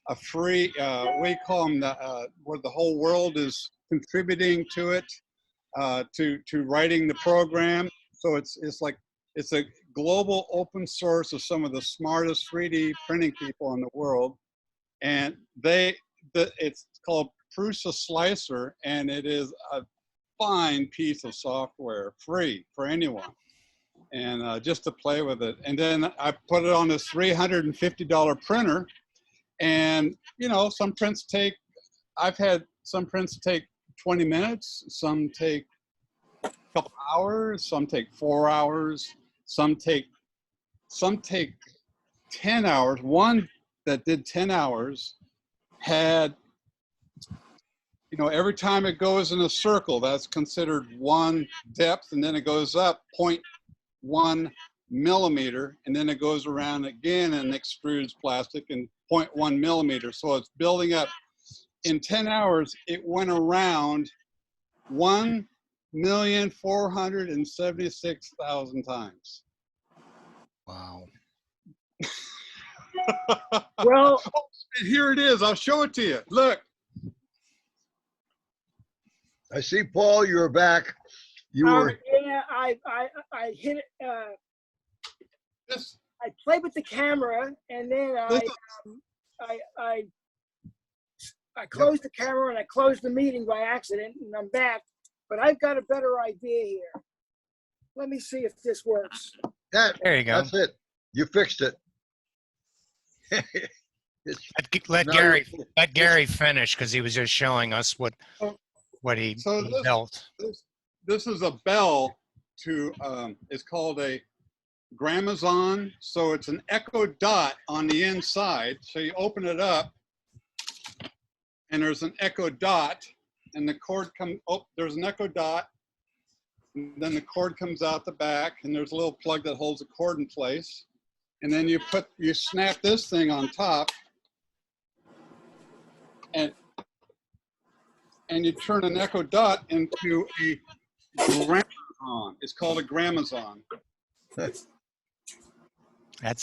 a free, we call them where the whole world is contributing to it, to writing the program. So it's a global open source of some of the smartest 3D printing people in the world. And it's called Prusa Slicer, and it is a fine piece of software, free for anyone. And just to play with it. And then I put it on this $350 printer. And, you know, I've had some prints take 20 minutes, some take a couple hours, some take 4 hours, some take 10 hours. One that did 10 hours had, you know, every time it goes in a circle, that's considered one depth, and then it goes up 0.1 millimeter, and then it goes around again and extrudes plastic and 0.1 millimeter. So it's building up. In 10 hours, it went around 1,476,000 times. Wow. Well, here it is. I'll show it to you. Look. I see, Paul, you're back. You were. Yeah, I hit it. I played with the camera, and then I closed the camera and I closed the meeting by accident, and I'm back. But I've got a better idea here. Let me see if this works. There you go. That's it. You fixed it. let Gary finish, because he was just showing us what he built. This is a bell to it's called a grammophone. So it's an echo dot on the inside. So you open it up, and there's an echo dot, and the cord comes. Oh, there's an echo dot. And then the cord comes out the back, and there's a little plug that holds the cord in place. And then you snap this thing on top, and you turn an echo dot into a grammophone. It's called a grammophone. That's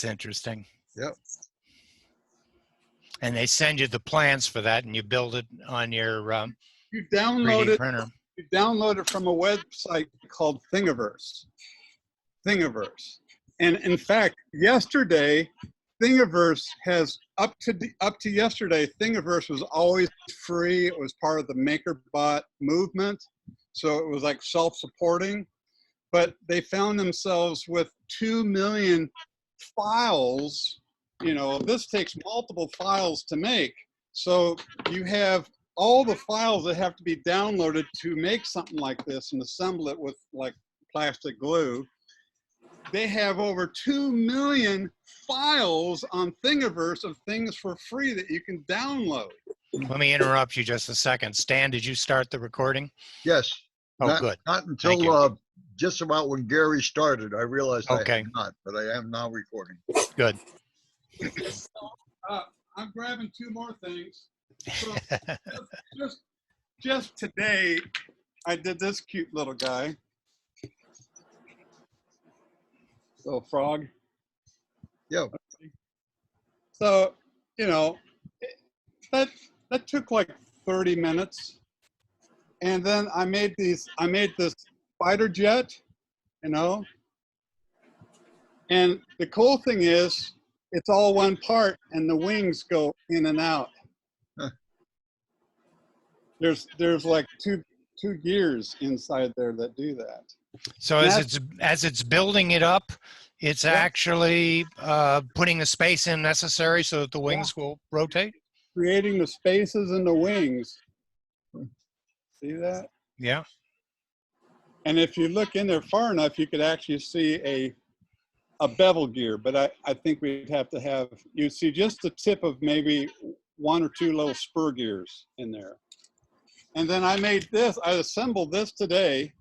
interesting. Yep. And they send you the plans for that, and you build it on your you download 3D it. printer. You download it from a website called Thingiverse. And in fact, yesterday, Thingiverse has up to yesterday, Thingiverse was always free. It was part of the MakerBot movement, so it was like self-supporting. But they found themselves with 2 million files. You know, this takes multiple files to make. So you have all the files that have to be downloaded to make something like this and assemble it with like plastic glue. They have over 2 million files on Thingiverse of things for free that you can download. Let me interrupt you just a second. Stan, did you start the recording? Yes. Oh, good. Not until just about when Gary started. I realized I had not, but I am now recording. Good. I'm grabbing 2 more things. So just today, I did this cute little guy. Little frog. Yeah. So, you know, that took like 30 minutes. And then I made this fighter jet, you know. And the cool thing is, it's all one part, and the wings go in and out. Huh. There's like two gears inside there that do that. So as it's building it up, it's actually putting the space in necessary so that the wings will rotate? Creating the spaces in the wings. See that? Yeah. And if you look in there far enough, you could actually see a bevel gear, but I think we'd have to have, you see just the tip of maybe 1 or 2 little spur gears in there. And then I assembled this today.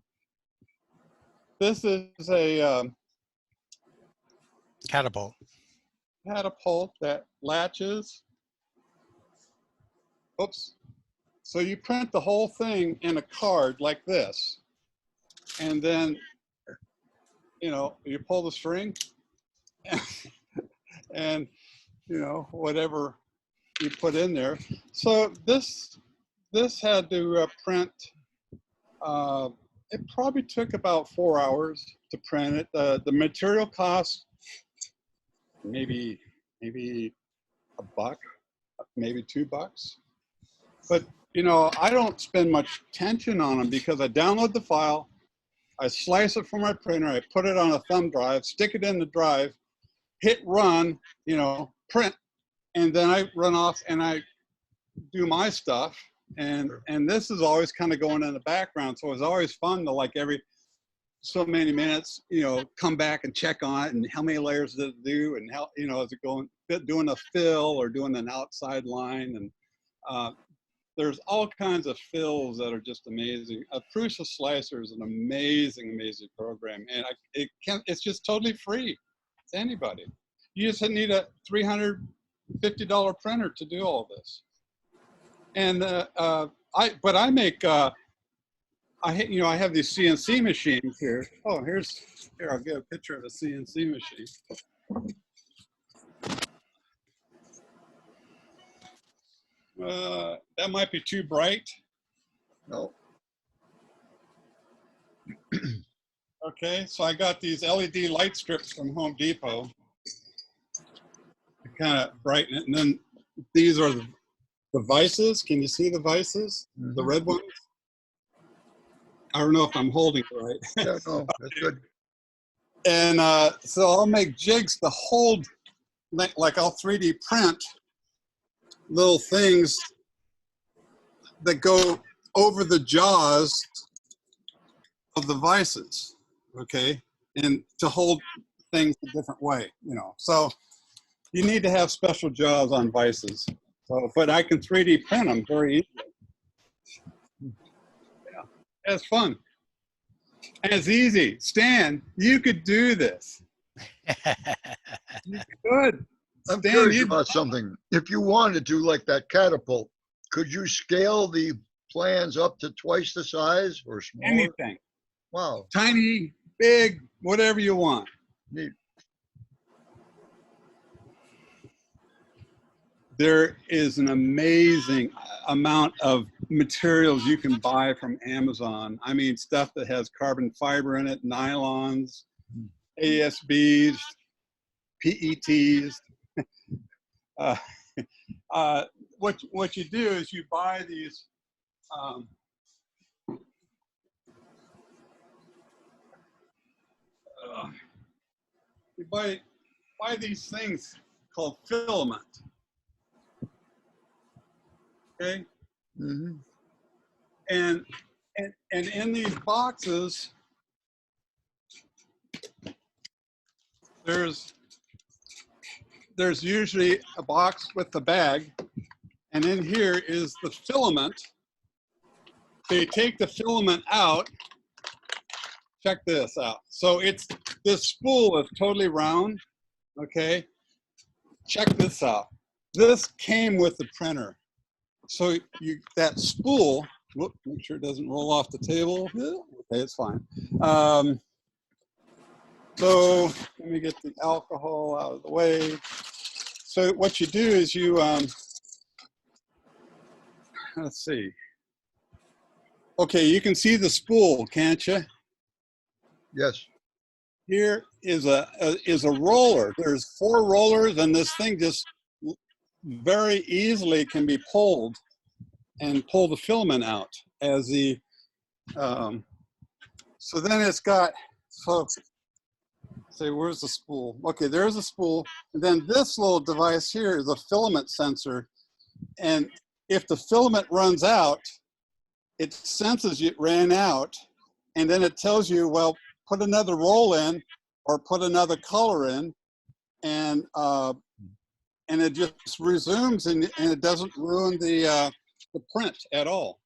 This is a catapult that latches. Oops. So you print the whole thing in a card like this. And then, you know, you pull the string and you know, whatever you put in there. So this had to print. It probably took about 4 hours to print it. The material cost maybe $1, maybe $2. But you know, I don't spend much attention on them because I download the file, I slice it from my printer, I put it on a thumb drive, stick it in the drive, hit run, you know, print, and then I run off and I do my stuff. And this is always kind of going in the background, so it's always fun to, like, every so many minutes, you know, come back and check on it and how many layers did it do and how, you know, is it going, doing a fill or doing an outside line. And there's all kinds of fills that are just amazing. A Prusa Slicer is an amazing program, and it's just totally free to anybody. You just need a $350 printer to do all this. And I make I have these CNC machines here. Oh, here I'll get a picture of a CNC machine. That might be too bright. No. Okay, so I got these LED light strips from Home Depot to kind of brighten it. And then these are the vices. Can you see the vices? Mm-hmm. The red ones? I don't know if I'm holding it right. Yeah, no, that's good. And so I'll make jigs to hold, like I'll 3D print little things that go over the jaws of the vices, okay? And to hold things a different way, you know. So you need to have special jaws on vices. So, but I can 3D print them very easily. Yeah, it's fun. And it's easy. Stan, you could do this. You could. I'm Stan, curious about something. If you wanted to, like that catapult, could you scale the plans up to twice the size or smaller? Anything. Wow. Tiny, big, whatever you want. Neat. There is an amazing amount of materials you can buy from Amazon. I mean, stuff that has carbon fiber in it, nylons, ASBs, PETs. What you do is you buy these you buy these things called filament. Okay. Mm-hmm. And in these boxes, there's usually a box with the bag, and in here is the filament. So you take the filament out. Check this out. So this spool is totally round. Okay. Check this out. This came with the printer. So that spool, whoop, make sure it doesn't roll off the table. Okay, it's fine. So let me get the alcohol out of the way. So what you do is you, let's see. Okay, you can see the spool, can't you? Yes. Here is a roller. There's 4 rollers, and this thing just very easily can be pulled and pull the filament out as the so then it's got, so say, where's the spool? Okay, there's a spool, and then this little device here is a filament sensor, and if the filament runs out, it senses it ran out, and then it tells you, well, put another roll in or put another color in, and it just resumes, and it doesn't ruin the print at all.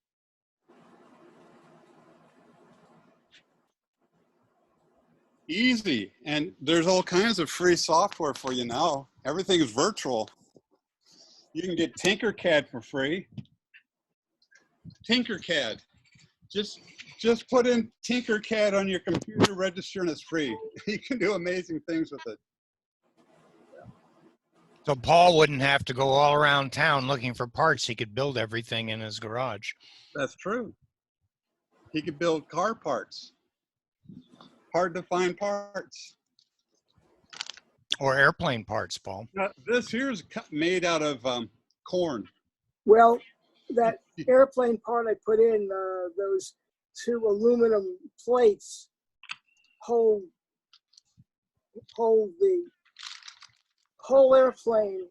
Easy, and there's all kinds of free software for you now. Everything is virtual. You can get Tinkercad for free. Tinkercad, just put in Tinkercad on your computer, register, and it's free. You can do amazing things with it. So Paul wouldn't have to go all around town looking for parts. He could build everything in his garage. That's true. He could build car parts. Hard to find parts. Or airplane parts, Paul. Now, this here's made out of corn. Well, that airplane part I put in, those 2 aluminum plates hold the whole airplane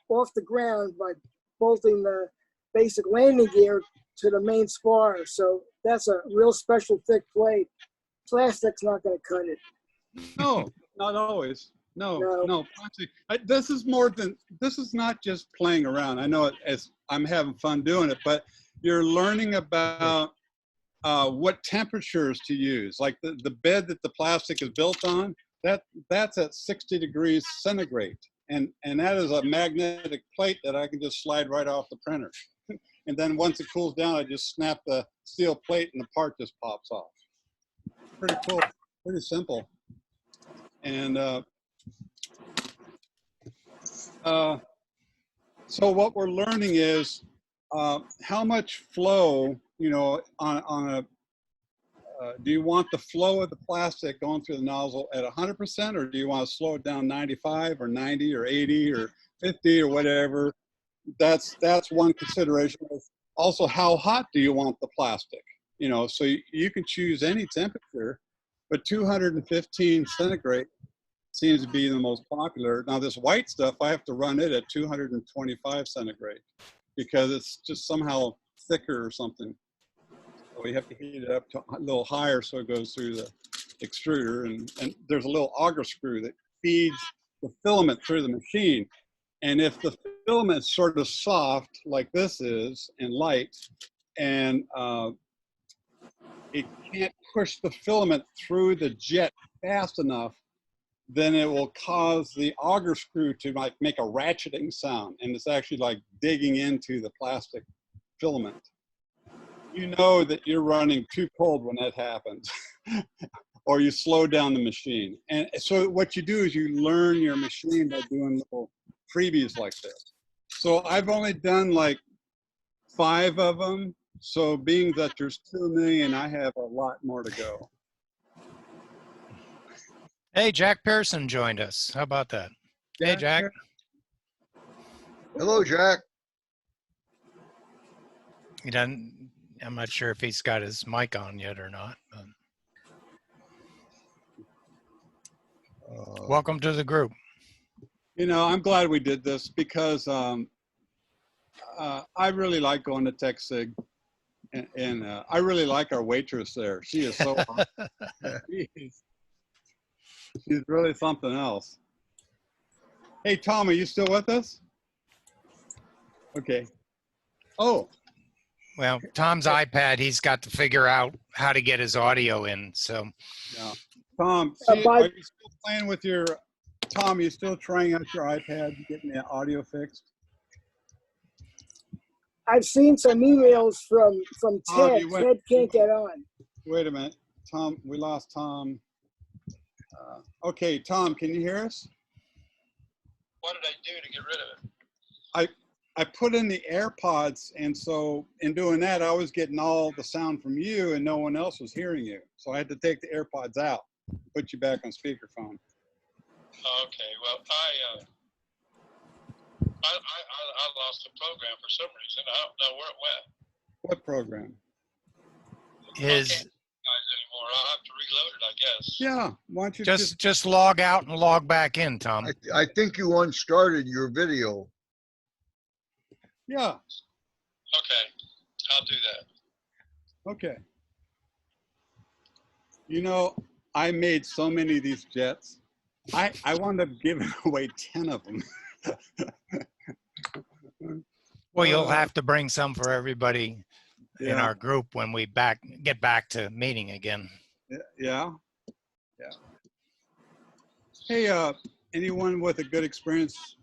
off the ground by bolting the basic landing gear to the main spar. So that's a real special thick plate. Plastic's not going to cut it. No, not always. No. Plastic. This is not just playing around. I know as I'm having fun doing it, but you're learning about what temperatures to use. Like the bed that the plastic is built on, that's at 60 degrees centigrade. And that is a magnetic plate that I can just slide right off the printer. And then once it cools down, I just snap the steel plate and the part just pops off. Pretty cool, pretty simple. And so what we're learning is how much flow, on a, do you want the flow of the plastic going through the nozzle at 100%, or do you want to slow it down 95 or 90 or 80 or 50 or whatever? That's one consideration. Also, how hot do you want the plastic? So you can choose any temperature, but 215 centigrade seems to be the most popular. Now this white stuff, I have to run it at 225 centigrade because it's just somehow thicker or something. So we have to heat it up to a little higher so it goes through the extruder. And there's a little auger screw that feeds the filament through the machine. And if the filament is sort of soft like this is and light, and it can't push the filament through the jet fast enough, then it will cause the auger screw to like make a ratcheting sound. And it's actually like digging into the plastic filament. You know that you're running too cold when that happens, or you slow down the machine. And so what you do is you learn your machine by doing little freebies like this. So I've only done like 5 of them. So being that there's 2 million, I have a lot more to go. Hey, Jack Pearson joined us. How about that? Hey, Jack. Hello, Jack. He doesn't, I'm not sure if he's got his mic on yet or not. But welcome to the group. I'm glad we did this because I really like going to TechSIG. And I really like our waitress there. She is so hot. She's really something else. Hey, Tom, are you still with us? Okay. Oh. Well, Tom's iPad, he's got to figure out how to get his audio in. So, yeah. Tom, are you still playing with your, Tom, you still trying out your iPad, getting the audio fixed? I've seen some emails from Ted. Ted can't get on. Wait a minute. Tom, we lost Tom. Okay, Tom, can you hear us? What did I do to get rid of it? I put in the AirPods, and so in doing that, I was getting all the sound from you, and no one else was hearing you. So I had to take the AirPods out, put you back on speakerphone. Okay, well, I lost the program for some reason. I don't know where it went. What program? His Guys anymore. I'll have to reload it, I guess. Yeah, why don't you just log out and log back in, Tom. I think you unstarted your video. Yeah. Okay, I'll do that. Okay. I made so many of these jets. I wound up giving away 10 of them. Well, you'll have to bring some for everybody in Yeah. our group when we get back to meeting again. Yeah. Hey, anyone with a good experience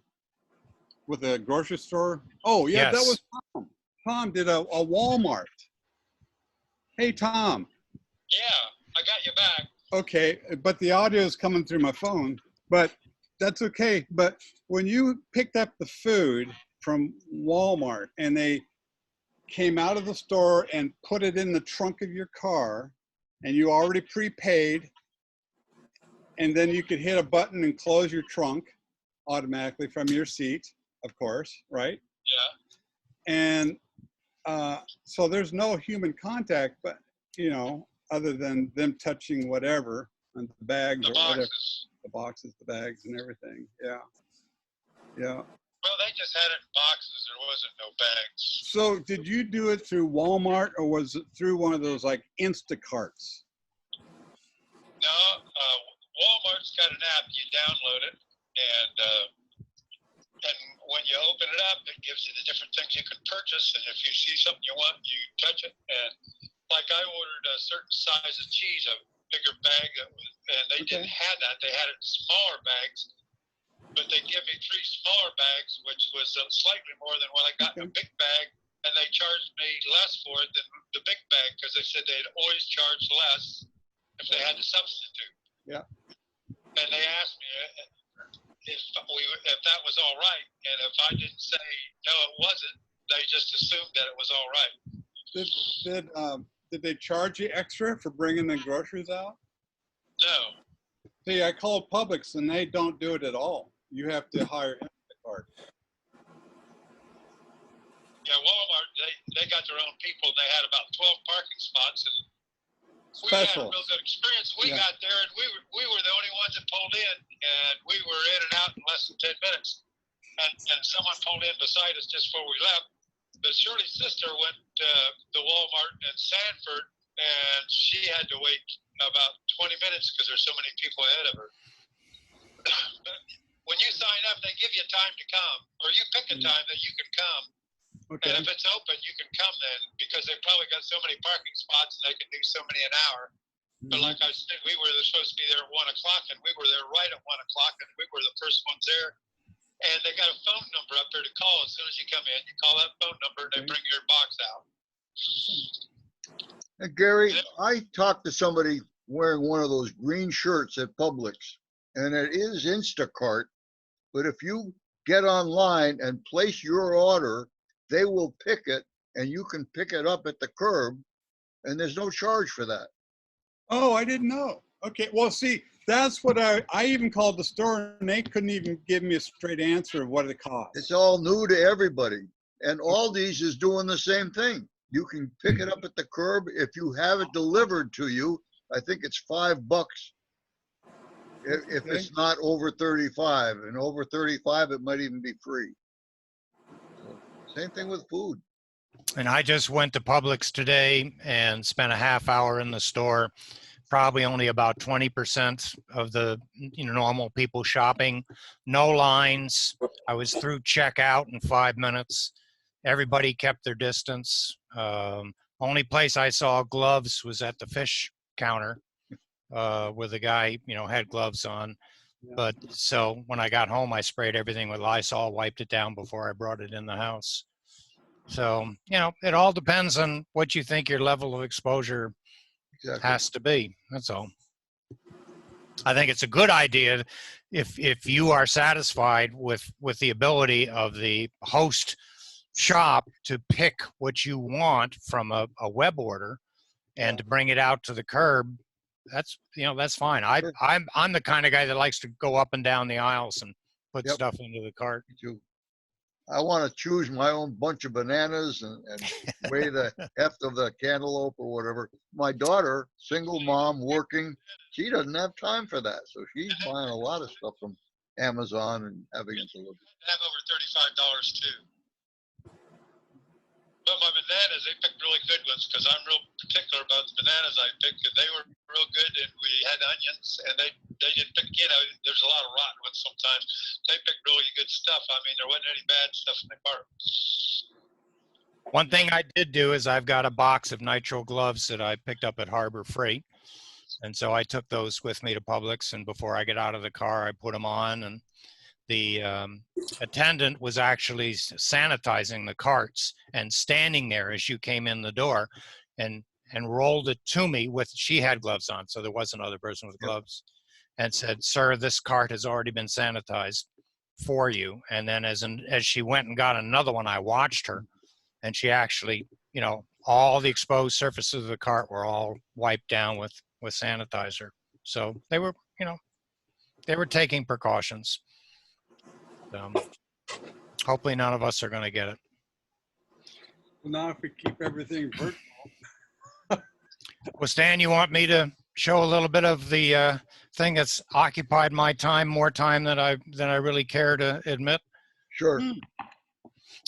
with a grocery store? Oh, yeah, Yes. that was Tom. Tom did a Walmart. Hey, Tom. Yeah, I got you back. Okay, but the audio is coming through my phone, but that's okay. But when you picked up the food from Walmart and they came out of the store and put it in the trunk of your car and you already prepaid, and then you could hit a button and close your trunk automatically from your seat, of course, right? Yeah. And so there's no human contact, but other than them touching whatever on the bags The or whatever, boxes. the boxes, the bags, and everything. Yeah, yeah. Well, they just had it in boxes. There wasn't no bags. So did you do it through Walmart or was it through one of those like Instacarts? No, Walmart's got an app. You download it, and when you open it up, it gives you the different things you can purchase. And if you see something you want, you touch it. And like I ordered a certain size of cheese, a bigger bag, and they didn't have that. They had it in smaller bags. But they give me 3 smaller bags, which was slightly more than what I got in a big bag, and they charged me less for it than the big bag because they said they'd always charge less if they had to substitute. Yeah. And they asked me if that was all right, and if I didn't say no, it wasn't, they just assumed that it was all right. Did they charge you extra for bringing the groceries out? No. See, I called Publix and they don't do it at all. You have to hire Instacart. Yeah, Walmart, they got their own people. They had about 12 parking spots, and we had a Special. real good experience. We Yeah. got there, and we were the only ones that pulled in, and we were in and out in less than 10 minutes. And someone pulled in beside us just before we left. But Shirley's sister went to the Walmart in Sanford, and she had to wait about 20 minutes because there's so many people ahead of her. But when you sign up, they give you time to come, or you pick a time that you can come. Okay. And if it's open, you can come then, because they probably got so many parking spots and they can do so many an hour. But like I said, we were supposed to be there at 1 o'clock, and we were there right at 1 o'clock, and we were the first ones there. And they got a phone number up there to call as soon as you come in. You call that phone number, and they bring your box out. And Gary, I talked to somebody wearing one of those green shirts at Publix, and it is Instacart, but if you get online and place your order, they will pick it and you can pick it up at the curb, and there's no charge for that. Oh, I didn't know. Okay, well, see, that's what I even called the store and they couldn't even give me a straight answer of what it cost. It's all new to everybody. And Aldi's is doing the same thing. You can pick it up at the curb. If you have it delivered to you, I think it's $5 if it's not over 35, and over 35, it might even be free. So, same thing with food. And I just went to Publix today and spent a half hour in the store. Probably only about 20% of the normal people shopping. No lines. I was through checkout in 5 minutes. Everybody kept their distance. Only place I saw gloves was at the fish counter, where the guy, had gloves on. Yeah. But so when I got home, I sprayed everything with Lysol, wiped it down before I brought it in the house. So, it all depends on what you think your level of exposure has to be. That's all. I think it's a good idea if you are satisfied with the ability of the host shop to pick what you want from a web order and to bring it out to the curb. That's fine. I'm the kind of guy that likes to go up and down the aisles and put stuff into the cart. I want to choose my own bunch of bananas and weigh the heft of the cantaloupe or whatever. My daughter, single mom working, she doesn't have time for that. So she's buying a lot of stuff from Amazon and having it delivered. I have over $35 too. But my bananas, they picked really good ones because I'm real particular about the bananas I pick, and they were real good. And we had onions, and they didn't pick. There's a lot of rotten ones sometimes. They picked really good stuff. I mean, there wasn't any bad stuff in the cart. One thing I did do is I've got a box of nitrile gloves that I picked up at Harbor Freight, and so I took those with me to Publix. And before I get out of the car, I put them on, and the attendant was actually sanitizing the carts and standing there as you came in the door and rolled it to me she had gloves on, so there was another person with gloves, and said, "Sir, this cart has already been sanitized for you. And then as she went and got another one, I watched her, and she actually, all the exposed surfaces of the cart were all wiped down with sanitizer. So they were, they were taking precautions. Hopefully none of us are going to get it. Well, now if we keep everything virtual. Well, Stan, you want me to show a little bit of the thing that's occupied my time, more time than I really care to admit? Sure.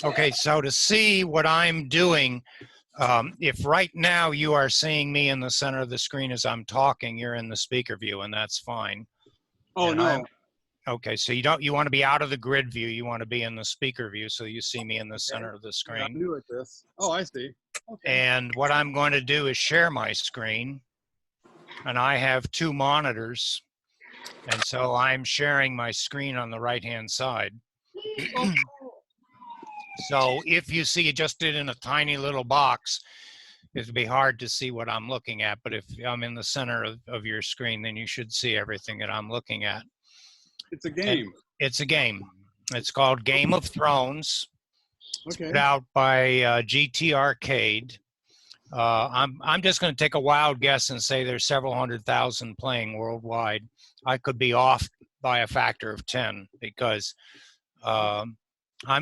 Okay, so to see what I'm doing, if right now you are seeing me in the center of the screen as I'm talking, you're in the speaker view, and that's fine. Oh, And no. Okay, so you want to be out of the grid view. You want to be in the speaker view, so you see me in the center of the I'm screen. new at this. Oh, I see. Okay. And what I'm going to do is share my screen, and I have 2 monitors, and so I'm sharing my screen on the right-hand side. So if you see it just did in a tiny little box, it'd be hard to see what I'm looking at. But if I'm in the center of your screen, then you should see everything that I'm looking at. It's a game. It's a game. It's called Game of Thrones. It's Okay. put out by GT Arcade. I'm just going to take a wild guess and say there's several 100,000 playing worldwide. I could be off by a factor of 10 because I'm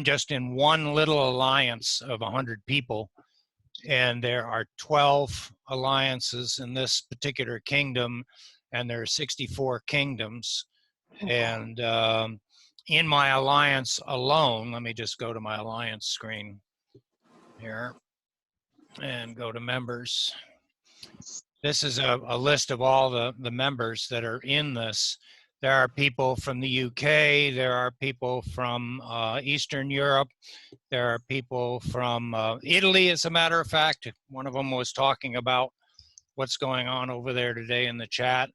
just in one little alliance of 100 people, and there are 12 alliances in this particular kingdom, and there are 64 kingdoms. And in my alliance alone, let me just go to my alliance screen here and go to members. This is a list of all the members that are in this. There are people from the UK, there are people from Eastern Europe, there are people from Italy, as a matter of fact. One of them was talking about what's going on over there today in the chat.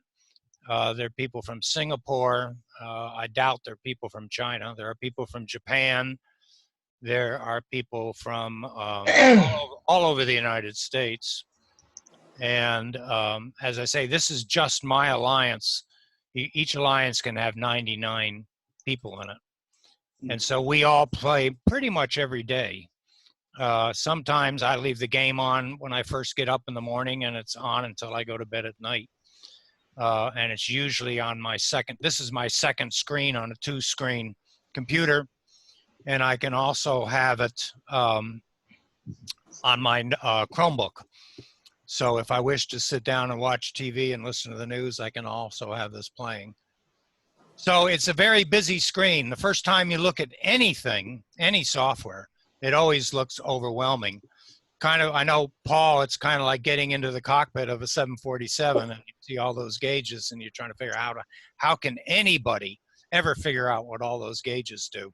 There are people from Singapore. I doubt there are people from China. There are people from Japan. There are people from all over the United States. And as I say, this is just my alliance. Each alliance can have 99 people in it. And so we all play pretty much every day. Sometimes I leave the game on when I first get up in the morning, and it's on until I go to bed at night. And it's usually on this is my second screen on a 2-screen computer. And I can also have it on my Chromebook. So if I wish to sit down and watch TV and listen to the news, I can also have this playing. So it's a very busy screen. The first time you look at anything, any software, it always looks overwhelming. I know, Paul, it's kind of like getting into the cockpit of a 747 and you see all those gauges and you're trying to figure out how can anybody ever figure out what all those gauges do.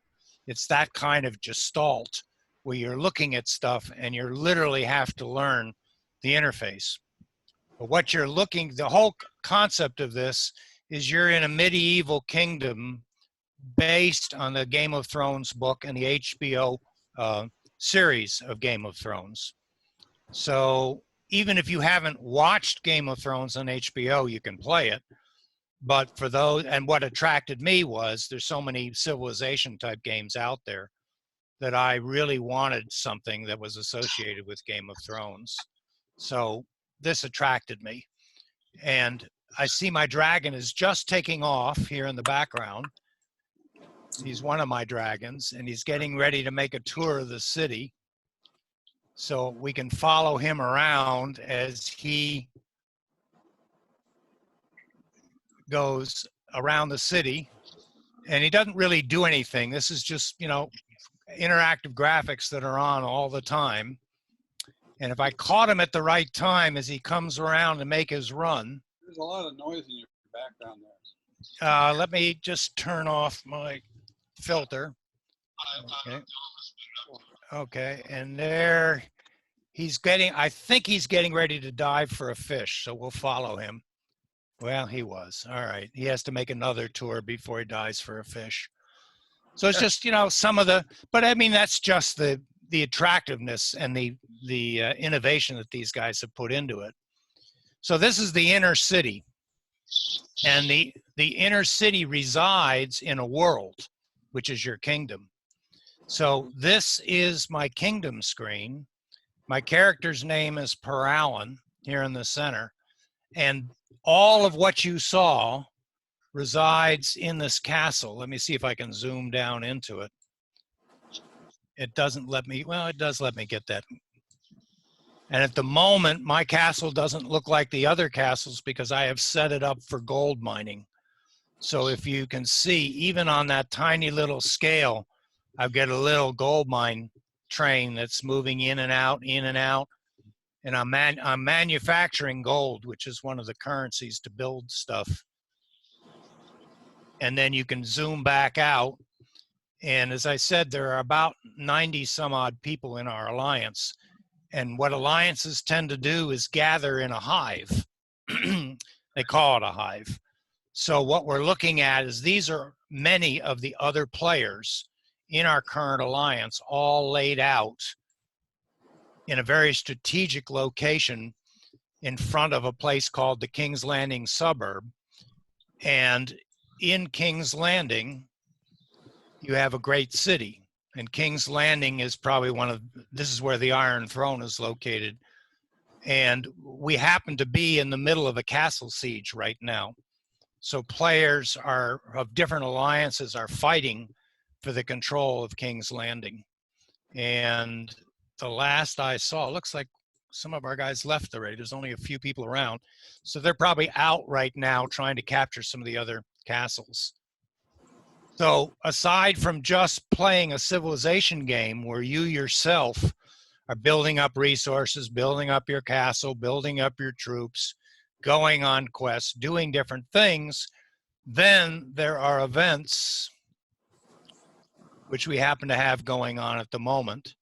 It's that kind of gestalt where you're looking at stuff and you literally have to learn the interface. But what you're the whole concept of this is you're in a medieval kingdom based on the Game of Thrones book and the HBO series of Game of Thrones. So even if you haven't watched Game of Thrones on HBO, you can play it. But for those, and what attracted me was there's so many civilization type games out there that I really wanted something that was associated with Game of Thrones. So this attracted me. And I see my dragon is just taking off here in the background. He's one of my dragons, and he's getting ready to make a tour of the city. So we can follow him around as he goes around the city. And he doesn't really do anything. This is just, interactive graphics that are on all the time. And if I caught him at the right time as he comes around to make his run. There's a lot of noise in your background there. Let me just turn off my filter. Okay, and there I think he's getting ready to dive for a fish, so we'll follow him. Well, he was. All right, he has to make another tour before he dives for a fish. So it's just, some of but I mean, that's just the attractiveness and the innovation that these guys have put into it. So this is the inner city, and the inner city resides in a world. which is your kingdom. So this is my kingdom screen. My character's name is Peralin here in the center. And all of what you saw resides in this castle. Let me see if I can zoom down into it. It doesn't let me, well, it does let me get that. And at the moment, my castle doesn't look like the other castles because I have set it up for gold mining. So if you can see, even on that tiny little scale, I've got a little gold mine train that's moving in and out, in and out. And I'm manufacturing gold, which is one of the currencies to build stuff. And then you can zoom back out. And as I said, there are about 90 some odd people in our alliance. And what alliances tend to do is gather in a hive. They call it a hive. So what we're looking at is these are many of the other players in our current alliance, all laid out in a very strategic location in front of a place called the King's Landing suburb. And in King's Landing, you have a great city. And King's Landing is probably this is where the Iron Throne is located. And we happen to be in the middle of a castle siege right now. So players of different alliances are fighting for the control of King's Landing. And the last I saw, it looks like some of our guys left already. There's only a few people around. So they're probably out right now trying to capture some of the other castles. So aside from just playing a civilization game where you yourself are building up resources, building up your castle, building up your troops, going on quests, doing different things, then there are events which we happen to have going on at the moment.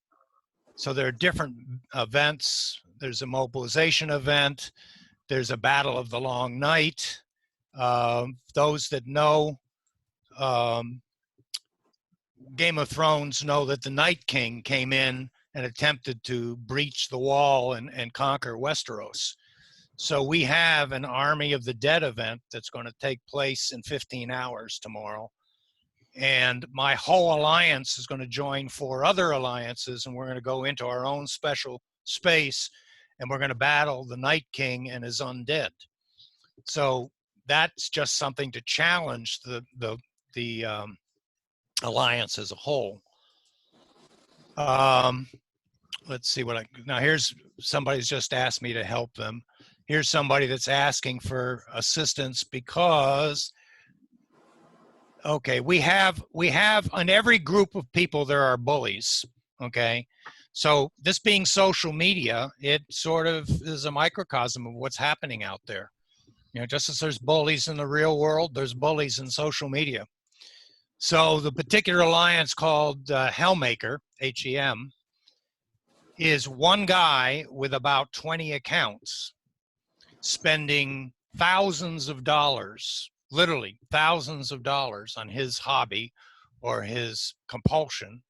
So there are different events. There's a mobilization event. There's a Battle of the Long Night. Those that know Game of Thrones know that the Night King came in and attempted to breach the wall and conquer Westeros. So we have an Army of the Dead event that's going to take place in 15 hours tomorrow. And my whole alliance is going to join 4 other alliances, and we're going to go into our own special space, and we're going to battle the Night King and his undead. So that's just something to challenge the alliance as a whole. Let's see now here's somebody's just asked me to help them. Here's somebody that's asking for assistance because, okay, we have on every group of people, there are bullies, okay? So this being social media, it sort of is a microcosm of what's happening out there. You know, just as there's bullies in the real world, there's bullies in social media. So the particular alliance called Hellmaker, H-E-M, is one guy with about 20 accounts spending thousands of dollars, literally thousands of dollars on his hobby or his compulsion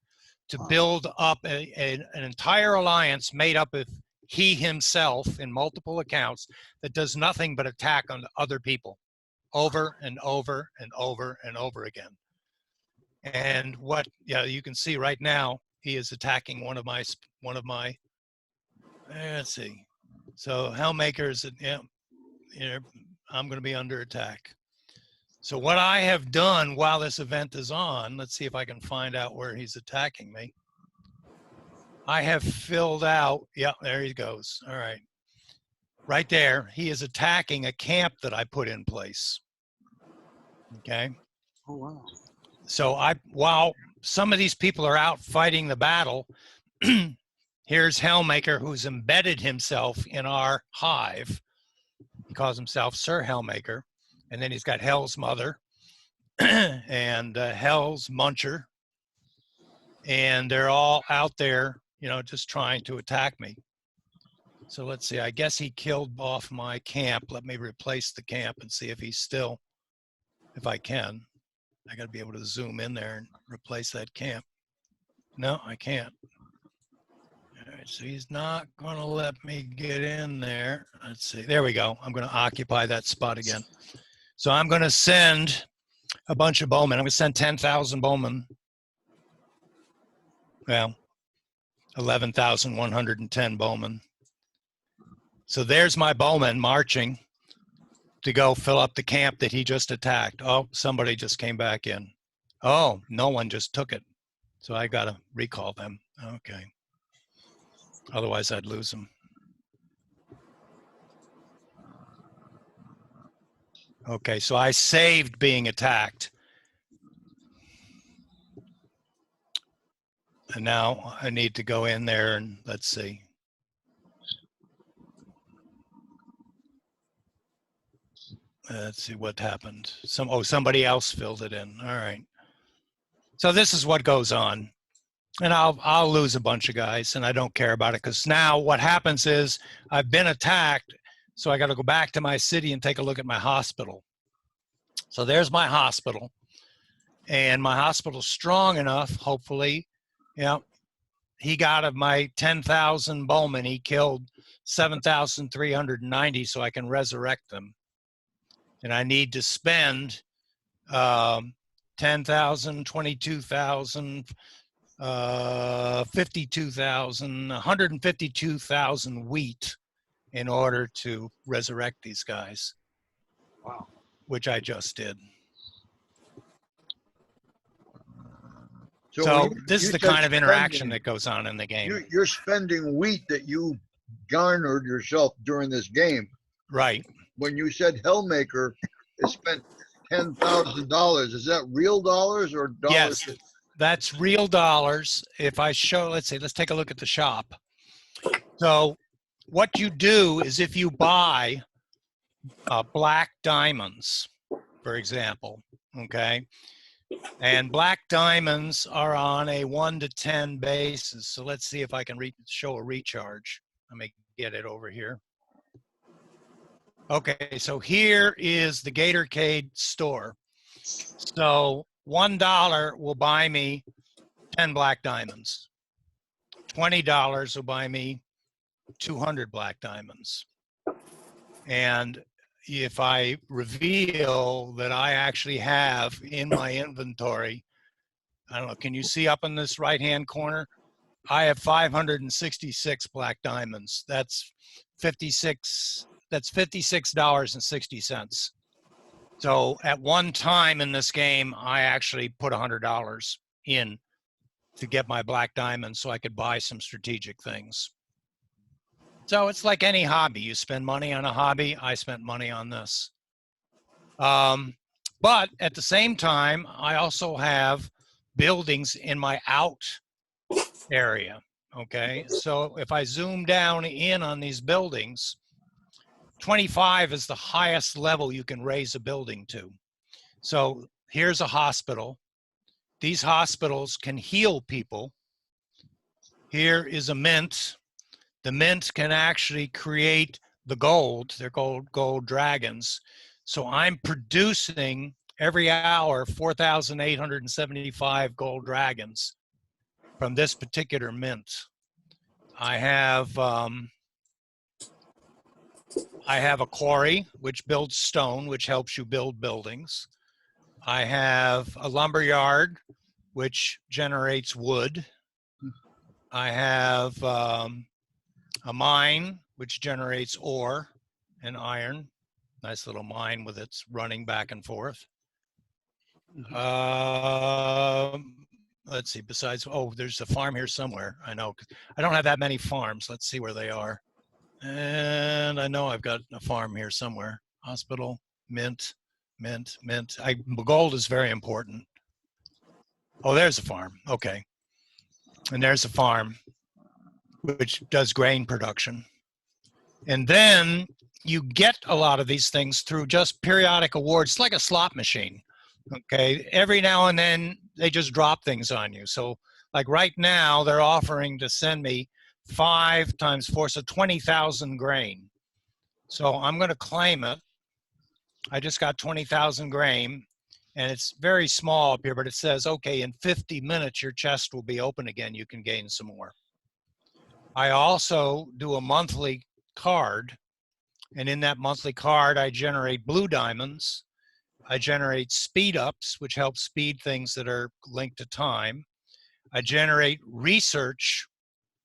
to build up an entire alliance made up of he himself in multiple accounts that does nothing but attack on other people over and over and over and over again. And what you can see right now, he is attacking one of my let's see. So Hellmaker's, I'm going to be under attack. So what I have done while this event is on, let's see if I can find out where he's attacking me. I have filled out, there he goes. All right. Right there, he is attacking a camp that I put in place. Okay. Oh, wow. So while some of these people are out fighting the battle, here's Hellmaker, who's embedded himself in our hive. He calls himself Sir Hellmaker. And then he's got Hell's Mother and Hell's Muncher. And they're all out there, just trying to attack me. So let's see, I guess he killed off my camp. Let me replace the camp and see if he's still, if I can. I got to be able to zoom in there and replace that camp. No, I can't. All right, so he's not going to let me get in there. Let's see. There we go. I'm going to occupy that spot again. So I'm going to send a bunch of bowmen. I'm going to send 10,000 bowmen. Well, 11,110 bowmen. So there's my bowman marching to go fill up the camp that he just attacked. Oh, somebody just came back in. Oh, no one just took it. So I got to recall them. Okay. Otherwise, I'd lose them. Okay, so I saved being attacked. And now I need to go in there and let's see. Let's see what happened. Somebody else filled it in. All right. So this is what goes on. And I'll lose a bunch of guys, and I don't care about it, because now what happens is I've been attacked, so I got to go back to my city and take a look at my hospital. So there's my hospital, and my hospital's strong enough, hopefully. You know, he got of my 10,000 bowmen, he killed 7,390, so I can resurrect them. And I need to spend 10,000, 22,000, 52,000, 152,000 wheat in order to resurrect these guys. Wow. Which I just did. So this is the kind of interaction that goes on in the game. You're spending wheat that you garnered yourself during this game. Right. When you said Hellmaker has spent $10,000, is that real dollars or dollars? Yes, that's real dollars. If I show, let's take a look at the shop. So what you do is if you buy black diamonds, for example, okay, and black diamonds are on a 1 to 10 basis. So let's see if I can show a recharge. Let me get it over here. Okay, so here is the Gatorcade store. So $1 will buy me 10 black diamonds. $20 will buy me 200 black diamonds. And if I reveal that I actually have in my inventory, I don't know, can you see up in this right-hand corner? I have 566 black diamonds. That's $56.60. So at one time in this game, I actually put $100 in to get my black diamonds so I could buy some strategic things. So it's like any hobby. You spend money on a hobby. I spent money on this. But at the same time, I also have buildings in my out area. Okay, so if I zoom down in on these buildings, 25 is the highest level you can raise a building to. So here's a hospital. These hospitals can heal people. Here is a mint. The mint can actually create the gold. They're gold dragons. So I'm producing every hour 4,875 gold dragons from this particular mint. I have a quarry which builds stone, which helps you build buildings. I have a lumber yard which generates wood. I have a mine which generates ore and iron. Nice little mine with its running back and forth. Let's see, besides, there's a farm here somewhere. I know. I don't have that many farms. Let's see where they are. And I know I've got a farm here somewhere. Hospital, mint. Gold is very important. Oh, there's a farm. Okay. And there's a farm which does grain production. And then you get a lot of these things through just periodic awards. It's like a slot machine. Okay. Every now and then they just drop things on you. So like right now they're offering to send me 5 times 4, so 20,000 grain. So I'm going to claim it. I just got 20,000 grain, and it's very small up here, but it says, okay, in 50 minutes, your chest will be open again. You can gain some more. I also do a monthly card, and in that monthly card, I generate blue diamonds. I generate speed ups, which help speed things that are linked to time. I generate research,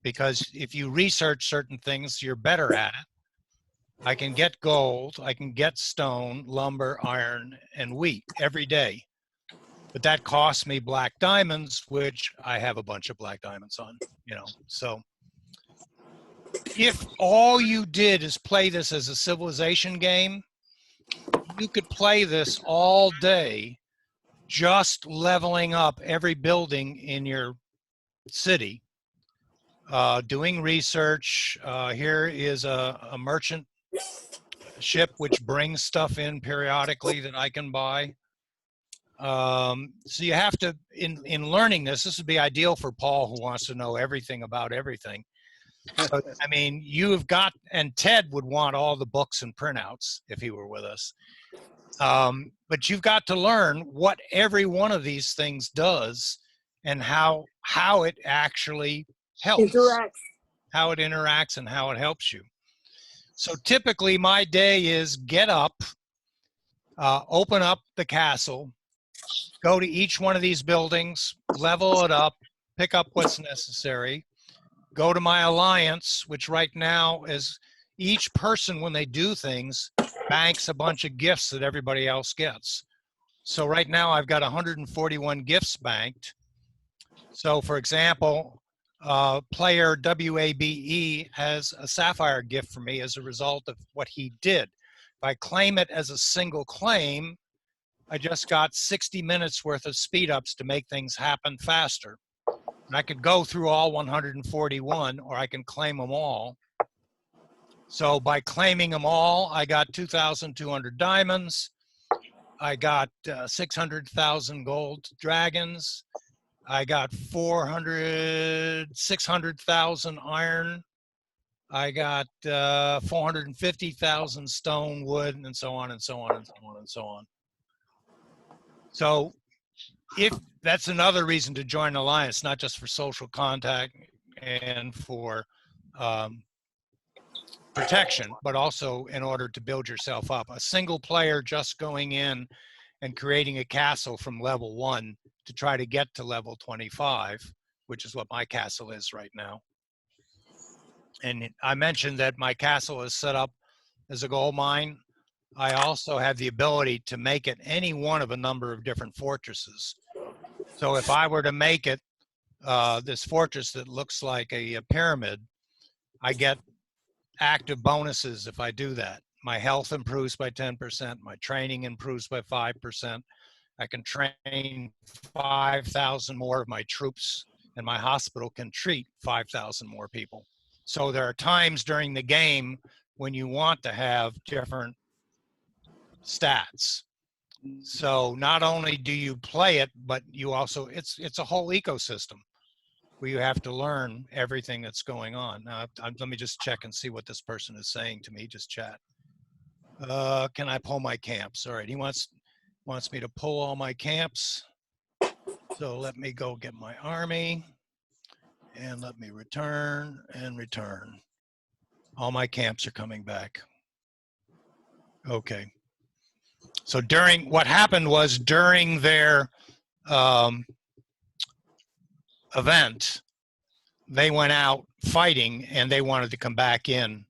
because if you research certain things, you're better at it. I can get gold, I can get stone, lumber, iron, and wheat every day. But that costs me black diamonds, which I have a bunch of black diamonds on, So if all you did is play this as a civilization game, you could play this all day, just leveling up every building in your city, doing research. Here is a merchant ship which brings stuff in periodically that I can buy. So you have to, in learning this would be ideal for Paul, who wants to know everything about everything. So, I mean, you've got, and Ted would want all the books and printouts if he were with us. But you've got to learn what every one of these things does and how it actually helps. How it interacts and how it helps you. So typically my day is get up, open up the castle, go to each one of these buildings, level it up, pick up what's necessary, go to my alliance, which right now is each person, when they do things, banks a bunch of gifts that everybody else gets. So right now I've got 141 gifts banked. So for example, player WABE has a sapphire gift for me as a result of what he did. If I claim it as a single claim, I just got 60 minutes worth of speed ups to make things happen faster. And I could go through all 141, or I can claim them all. So by claiming them all, I got 2,200 diamonds. I got 600,000 gold dragons. I got 600,000 iron. I got 450,000 stone, wood, and so on and so on and so on and so on. So if that's another reason to join an alliance, not just for social contact and for protection, but also in order to build yourself up. A single player just going in and creating a castle from level 1 to try to get to level 25, which is what my castle is right now. And I mentioned that my castle is set up as a gold mine. I also have the ability to make it any one of a number of different fortresses. So if I were to make it this fortress that looks like a pyramid, I get active bonuses if I do that. My health improves by 10%. My training improves by 5%. I can train 5,000 more of my troops, and my hospital can treat 5,000 more people. So there are times during the game when you want to have different stats. So not only do you play it, but you also, it's a whole ecosystem where you have to learn everything that's going on. Now, let me just check and see what this person is saying to me, just chat. Can I pull my camps? All right, he wants me to pull all my camps. So let me go get my army and let me return and return. All my camps are coming back. Okay. So what happened was during their event, they went out fighting and they wanted to come back in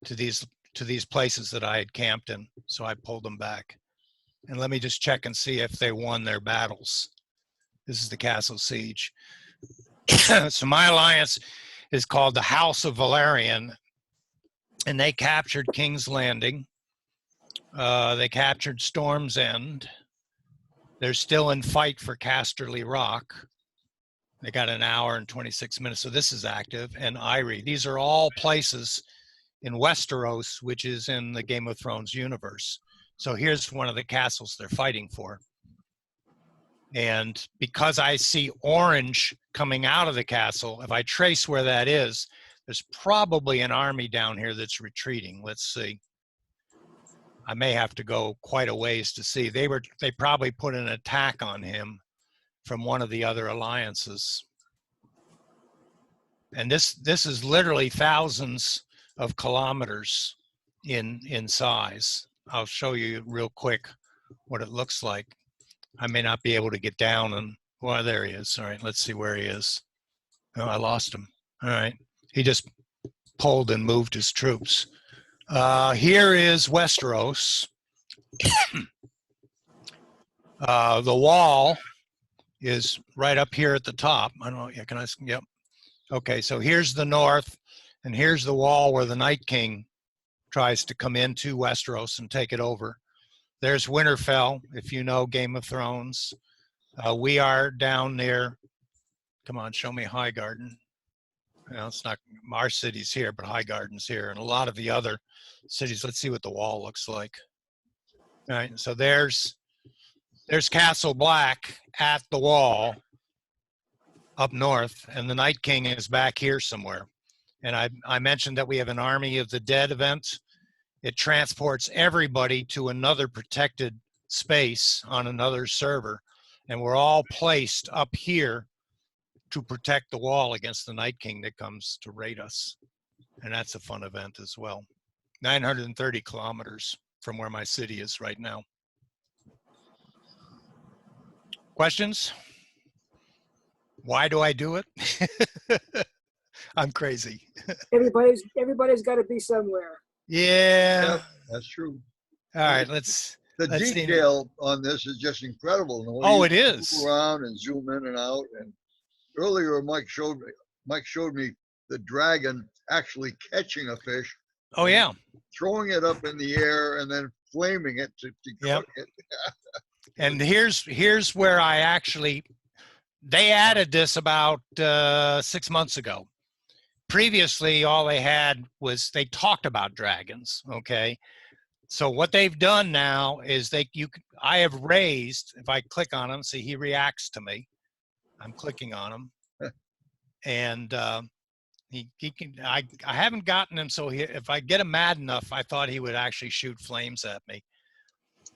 to these places that I had camped in. So I pulled them back. And let me just check and see if they won their battles. This is the Castle Siege. So my alliance is called the House of Valerian, and they captured King's Landing. They captured Storm's End. They're still in fight for Casterly Rock. They got an hour and 26 minutes, so this is active. And Eyrie. These are all places in Westeros, which is in the Game of Thrones universe. So here's one of the castles they're fighting for. And because I see orange coming out of the castle, if I trace where that is, there's probably an army down here that's retreating. Let's see. I may have to go quite a ways to see. They probably put an attack on him from one of the other alliances. And this is literally thousands of kilometers in size. I'll show you real quick what it looks like. I may not be able to get down and, well, there he is. All right, let's see where he is. Oh, I lost him. All right. He just pulled and moved his troops. Here is Westeros. The wall is right up here at the top. I don't know. Yeah, can I? Yep. Okay, so here's the north, and here's the wall where the Night King tries to come into Westeros and take it over. There's Winterfell, if you know Game of Thrones. We are down near, come on, show me Highgarden. Well, it's not, our city's here, but Highgarden's here, and a lot of the other cities. Let's see what the wall looks like. All right, so there's Castle Black at the wall up north, and the Night King is back here somewhere. And I mentioned that we have an Army of the Dead event. It transports everybody to another protected space on another server, and we're all placed up here to protect the wall against the Night King that comes to raid us. And that's a fun event as well. 930 kilometers from where my city is right now. Questions? Why do I do it? I'm crazy. Everybody's got to be somewhere. Yeah. Yep, that's true. All right, let's see. Detail on this is just incredible. The way Oh, you it is. move around and zoom in and out. And earlier, Mike showed me the dragon actually catching a fish. Oh, yeah. Throwing it up in the air and then flaming it to Yep. cook it. And here's where I actually, they added this about 6 months ago. Previously, all they had was they talked about dragons. Okay, so what they've done now is I have raised. If I click on him, see he reacts to me. I'm clicking on him, and he can. I haven't gotten him, so if I get him mad enough, I thought he would actually shoot flames at me.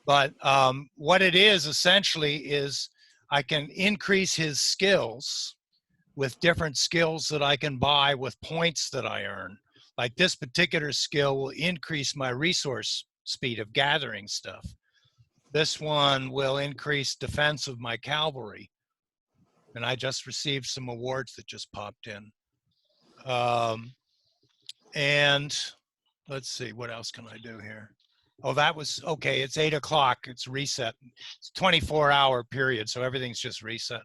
But what it is essentially is I can increase his skills with different skills that I can buy with points that I earn. Like this particular skill will increase my resource speed of gathering stuff. This one will increase defense of my cavalry. And I just received some awards that just popped in. And let's see, what else can I do here? Oh, that was, okay, it's 8 o'clock, it's reset. It's a 24-hour period, so everything's just reset.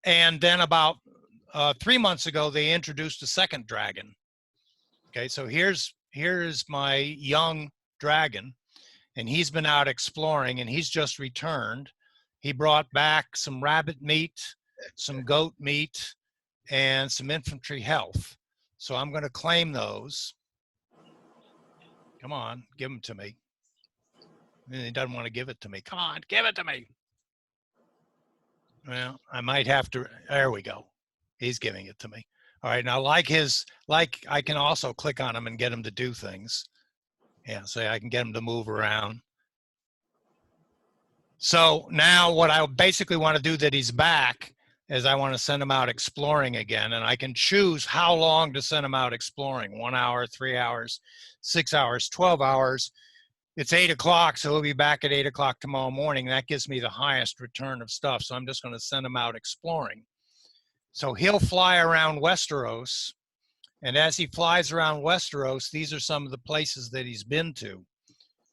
And then about 3 months ago, they introduced a second dragon. Okay, so here's my young dragon, and he's been out exploring, and he's just returned. He brought back some rabbit meat, some goat meat, and some infantry health. So I'm going to claim those. Come on, give them to me. And he doesn't want to give it to me. Come on, give it to me. Well, I might have to, there we go. He's giving it to me. All right, now like I can also click on him and get him to do things. Yeah, so I can get him to move around. So now what I basically want to do that he's back is I want to send him out exploring again, and I can choose how long to send him out exploring, 1 hour, 3 hours, 6 hours, 12 hours. It's 8 o'clock, so he'll be back at 8 o'clock tomorrow morning. That gives me the highest return of stuff, so I'm just going to send him out exploring. So he'll fly around Westeros, and as he flies around Westeros, these are some of the places that he's been to.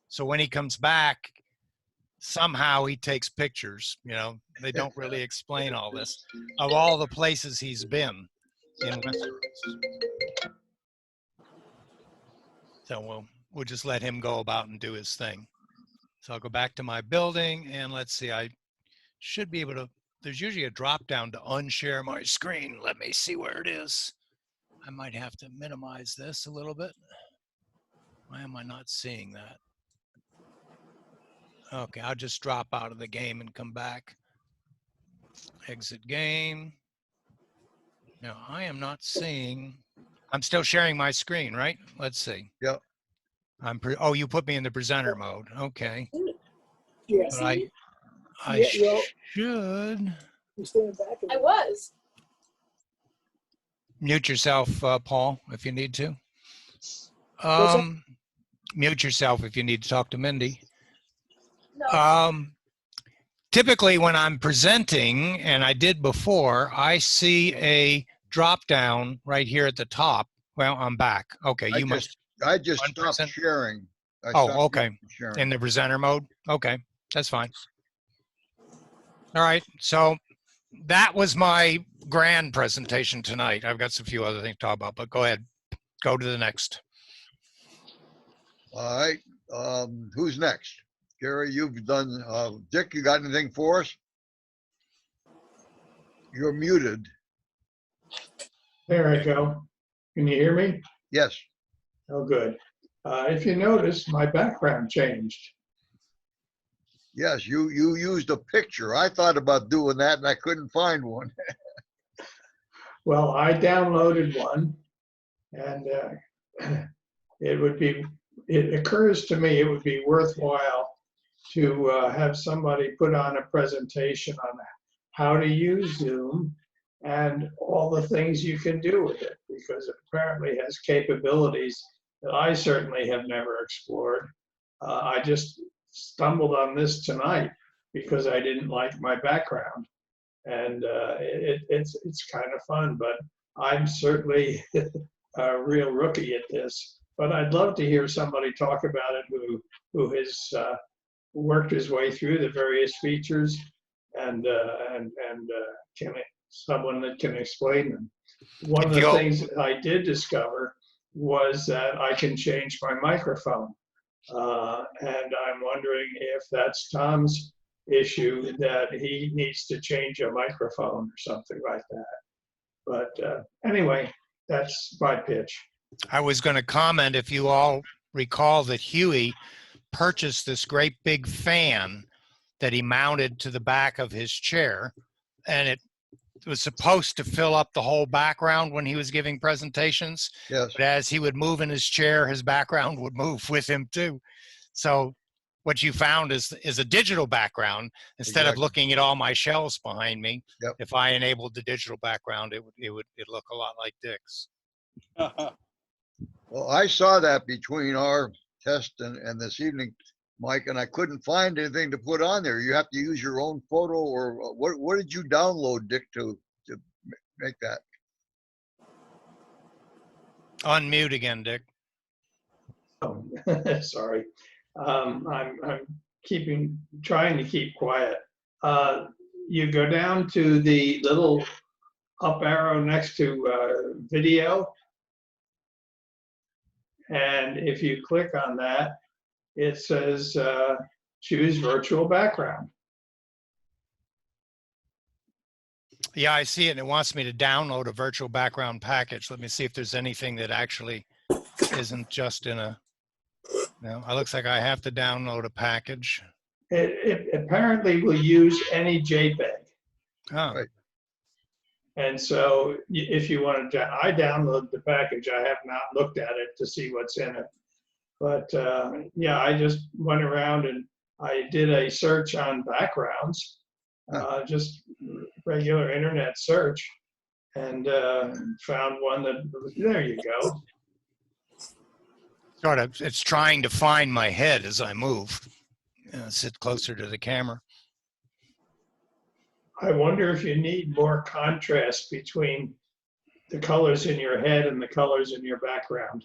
So when he comes back, somehow he takes pictures. You know, they don't really explain all this, of all the places he's been in Westeros. So we'll just let him go about and do his thing. So I'll go back to my building, and let's see, I should be able to, there's usually a drop down to unshare my screen. Let me see where it is. I might have to minimize this a little bit. Why am I not seeing that? Okay, I'll just drop out of the game and come back. Exit game. Now I am not seeing, I'm still sharing my screen, right? Let's see. Yep. Oh, you put me in the presenter mode. Okay. Yes. But I Yeah, should. You stand back. I was. Mute yourself, Paul, if you need to. What's that? Mute yourself if you need to talk to Mindy. Typically when I'm presenting, and I did before, I see a drop down right here at the top. Well, I'm back. Okay, I just stopped present- sharing. I Oh, stopped okay. sharing. In the presenter mode? Okay, that's fine. All right, so that was my grand presentation tonight. I've got a few other things to talk about, but go ahead. Go to the next. All right. Who's next? Gary, you've done, Dick, you got anything for us? You're muted. There I go. Can you hear me? Yes. Oh, good. If you notice, my background changed. Yes, you used a picture. I thought about doing that and I couldn't find one. Well, I downloaded one, and it occurs to me it would be worthwhile to have somebody put on a presentation on how to use Zoom and all the things you can do with it, because it apparently has capabilities that I certainly have never explored. I just stumbled on this tonight because I didn't like my background, and it's kind of fun. But I'm certainly a real rookie at this. But I'd love to hear somebody talk about it who has worked his way through the various features and can someone that can explain them. One of the things that I did discover was that I can change my microphone. And I'm wondering if that's Tom's issue, that he needs to change a microphone or something like that. But anyway, that's my pitch. I was going to comment, if you all recall, that Huey purchased this great big fan that he mounted to the back of his chair, and it was supposed to fill up the whole background when he was giving presentations. Yes. But as he would move in his chair, his background would move with him too. So what you found is a digital background instead of looking at all my shelves behind me. Yep. If I enabled the digital background, it'd look a lot like Dick's. Well, I saw that between our test and this evening, Mike, and I couldn't find anything to put on there. You have to use your own photo, or what did you download, Dick, to make that? Unmute again, Dick. Oh, sorry. I'm trying to keep quiet. You go down to the little up arrow next to video. And if you click on that, it says choose virtual background. Yeah, I see it, and it wants me to download a virtual background package. Let me see if there's anything that actually isn't just in a, no, it looks like I have to download a package. It apparently will use any JPEG. Oh. Right. And so if you want to, I download the package. I have not looked at it to see what's in it. But yeah, I just went around and I did a search on backgrounds, just regular internet search, and found one that, there you go. Sort of, it's trying to find my head as I move. Sit closer to the camera. I wonder if you need more contrast between the colors in your head and the colors in your background.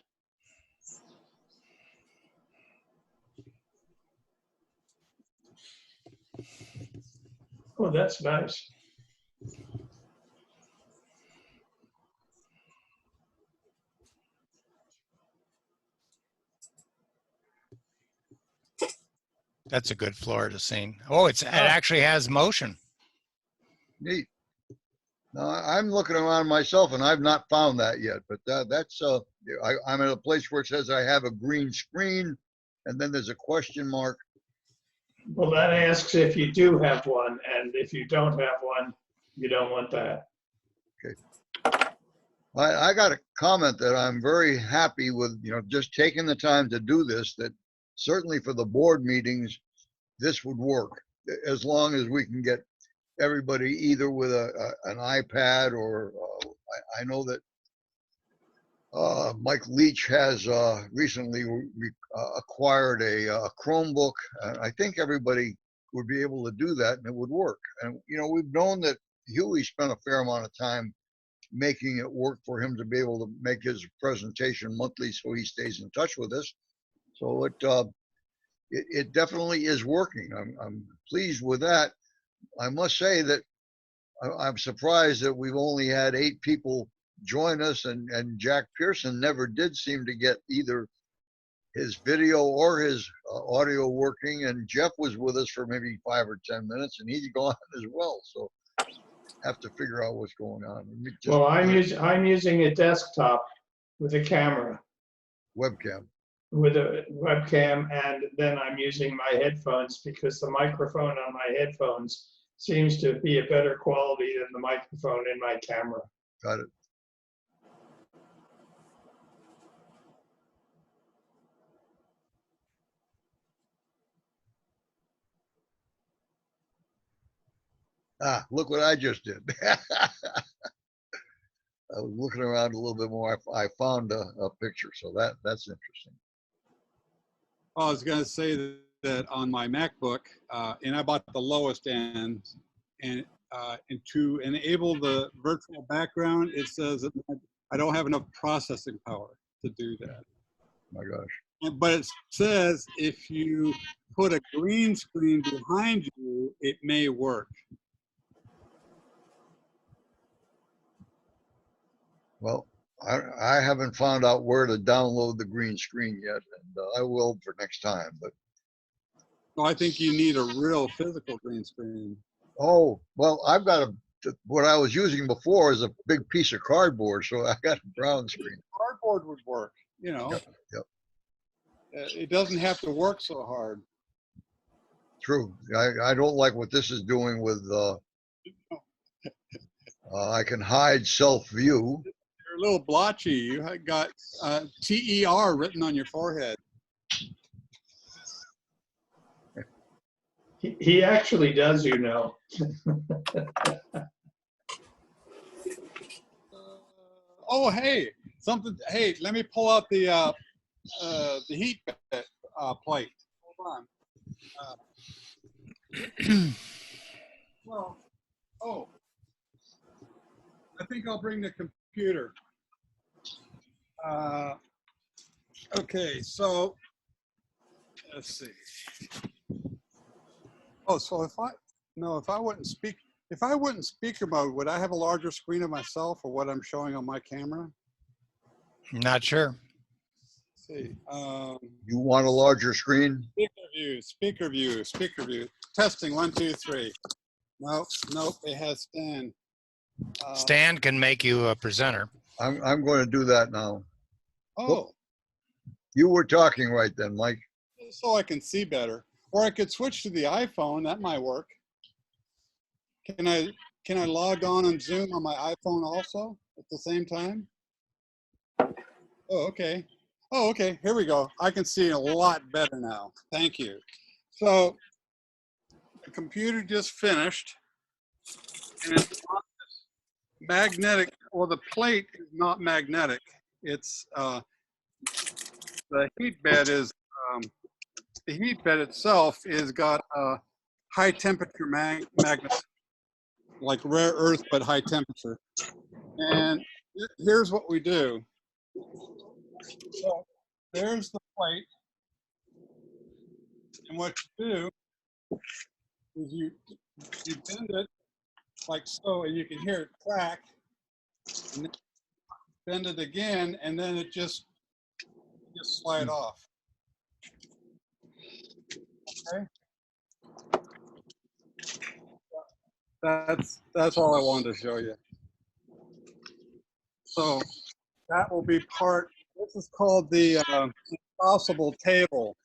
Oh, that's nice. That's a good Florida scene. Oh, it actually has motion. Neat. No, I'm looking around myself and I've not found that yet, but that's I'm at a place where it says I have a green screen and then there's a question mark. Well, that asks if you do have one, and if you don't have one, you don't want that. Okay. I got a comment that I'm very happy with, just taking the time to do this, that certainly for the board meetings, this would work as long as we can get everybody either with an iPad or I know that Mike Leach has recently acquired a Chromebook. I think everybody would be able to do that and it would work. And, you know, we've known that Huey spent a fair amount of time making it work for him to be able to make his presentation monthly so he stays in touch with us. So it definitely is working. I'm pleased with that. I must say that I'm surprised that we've only had 8 people join us, and Jack Pearson never did seem to get either his video or his audio working, and Jeff was with us for maybe 5 or 10 minutes and he's gone as well. So have to figure out what's going on. Well, I'm using a desktop with a camera, Webcam. with a webcam, and then I'm using my headphones because the microphone on my headphones seems to be a better quality than the microphone in my camera. Got it. Ah, look what I just did. I was looking around a little bit more. I found a picture, so that's interesting. I was going to say that on my MacBook, and I bought the lowest end, and to enable the virtual background, it says that I don't have enough processing power to do that. My gosh. But it says if you put a green screen behind you, it may work. Well, I haven't found out where to download the green screen yet, and I will for next time. But I think you need a real physical green screen. oh, well, I've got what I was using before is a big piece of cardboard, so I got a brown screen. Cardboard would work, you know. Yep. It doesn't have to work so hard. True. I don't like what this is doing with. I can hide self-view. You're a little blotchy. You got TER written on your forehead. He actually does, you know. Oh, hey, something. Hey, let me pull out the heat plate. Hold on. Well, oh, I think I'll bring the computer. Okay, so let's see. Oh, so if I wouldn't speaker mode, would I have a larger screen of myself or what I'm showing on my camera? Not sure. Let's see. You want a larger screen? Speaker view. Testing 1, 2, 3. Nope, it has Stan. Stan can make you a presenter. I'm going to do that now. Oh. You were talking right then, Mike. So I can see better. Or I could switch to the iPhone. That might work. Can I log on Zoom on my iPhone also at the same time? Oh, okay. Oh, okay. Here we go. I can see a lot better now. Thank you. So the computer just finished, and it's not magnetic. Well, the plate is not magnetic. It's the heat bed is. The heat bed itself is got a high temperature magnet, like rare earth, but high temperature. And here's what we do. So there's the plate. And what you do is you bend it like so, and you can hear it crack. And then bend it again, and then it just slide off. Okay. That's all I wanted to show you. So that will be part. This is called the impossible table.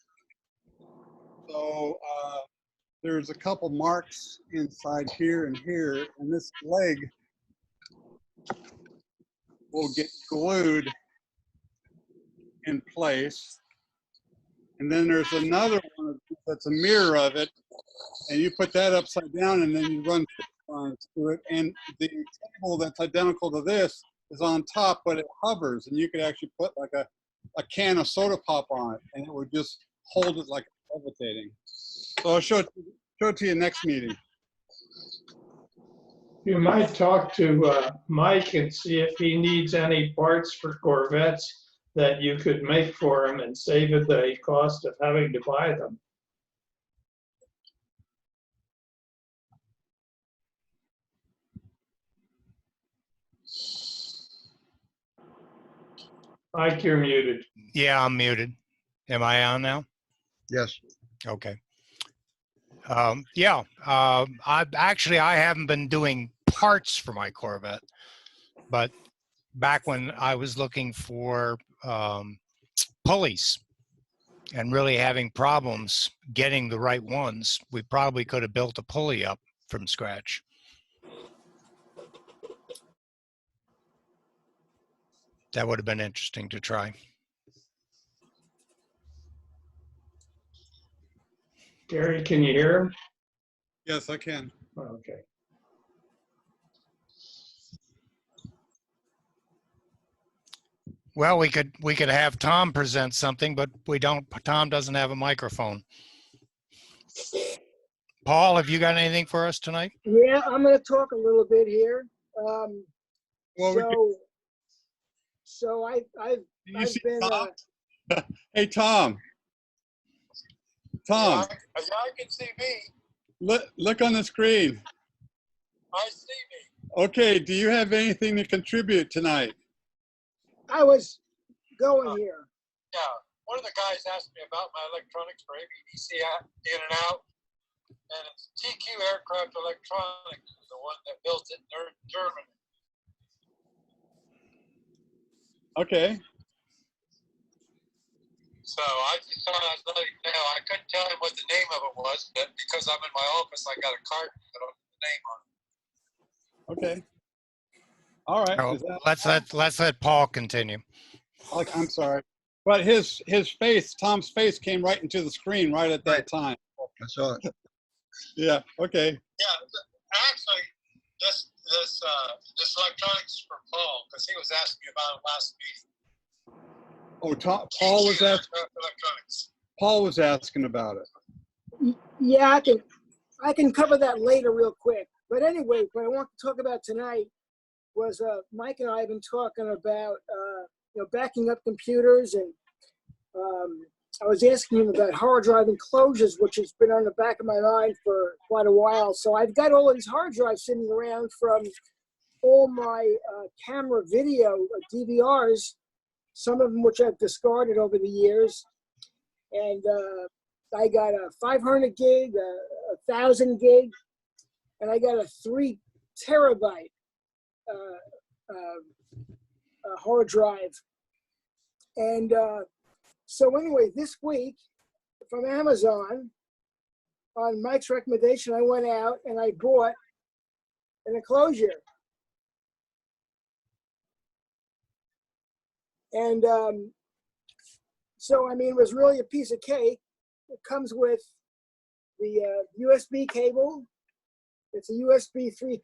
So there's a couple marks inside here and here, and this leg will get glued in place. And then there's another one that's a mirror of it, and you put that upside down, and then you run through it. And the table that's identical to this is on top, but it hovers, and you could actually put like a can of soda pop on it, and it would just hold it like levitating. So I'll show it to you next meeting. You might talk to Mike and see if he needs any parts for Corvettes that you could make for him and save it the cost of having to buy them. Mike, you're muted. Yeah, I'm muted. Am I on now? Yes. Okay. Yeah, I haven't been doing parts for my Corvette, but back when I was looking for pulleys and really having problems getting the right ones, we probably could have built a pulley up from scratch. That would have been interesting to try. Gary, can you hear him? Yes, I can. Okay. Well, we could have Tom present something, but we don't. Tom doesn't have a microphone. Paul, have you got anything for us tonight? Yeah, I'm going to talk a little bit here. Well, So I've you see been. Tom? Hey, Tom. Tom, Yeah, I can see me. look on the screen. I see me. Okay, do you have anything to contribute tonight? I was going here. Yeah, one of the guys asked me about my electronics for AVDC in and out, and it's TQ Aircraft Electronics, the one that built it in Germany. Okay. So I just thought I'd let him know. I couldn't tell him what the name of it was, but because I'm in my office, I got a card with the name on it. Okay. All right. Oh, let's let Paul continue. I'm sorry, but his face, Tom's face, came right into the screen right at that time. I saw it. Yeah. Okay. Yeah, actually, this electronics is for Paul because he was asking me about it last meeting. Oh, Paul was asking about it. Yeah, I can cover that later real quick. But anyway, what I want to talk about tonight was Mike and I have been talking about backing up computers, and I was asking him about hard drive enclosures, which has been on the back of my mind for quite a while. So I've got all of these hard drives sitting around from all my camera video DVRs, some of them which I've discarded over the years. And I got a 500 gig, a 1,000 gig, and I got a 3 terabyte hard drive. And so anyway, this week from Amazon, on Mike's recommendation, I went out and I bought an enclosure. And so, I mean, it was really a piece of cake. It comes with the USB cable. It's a USB 3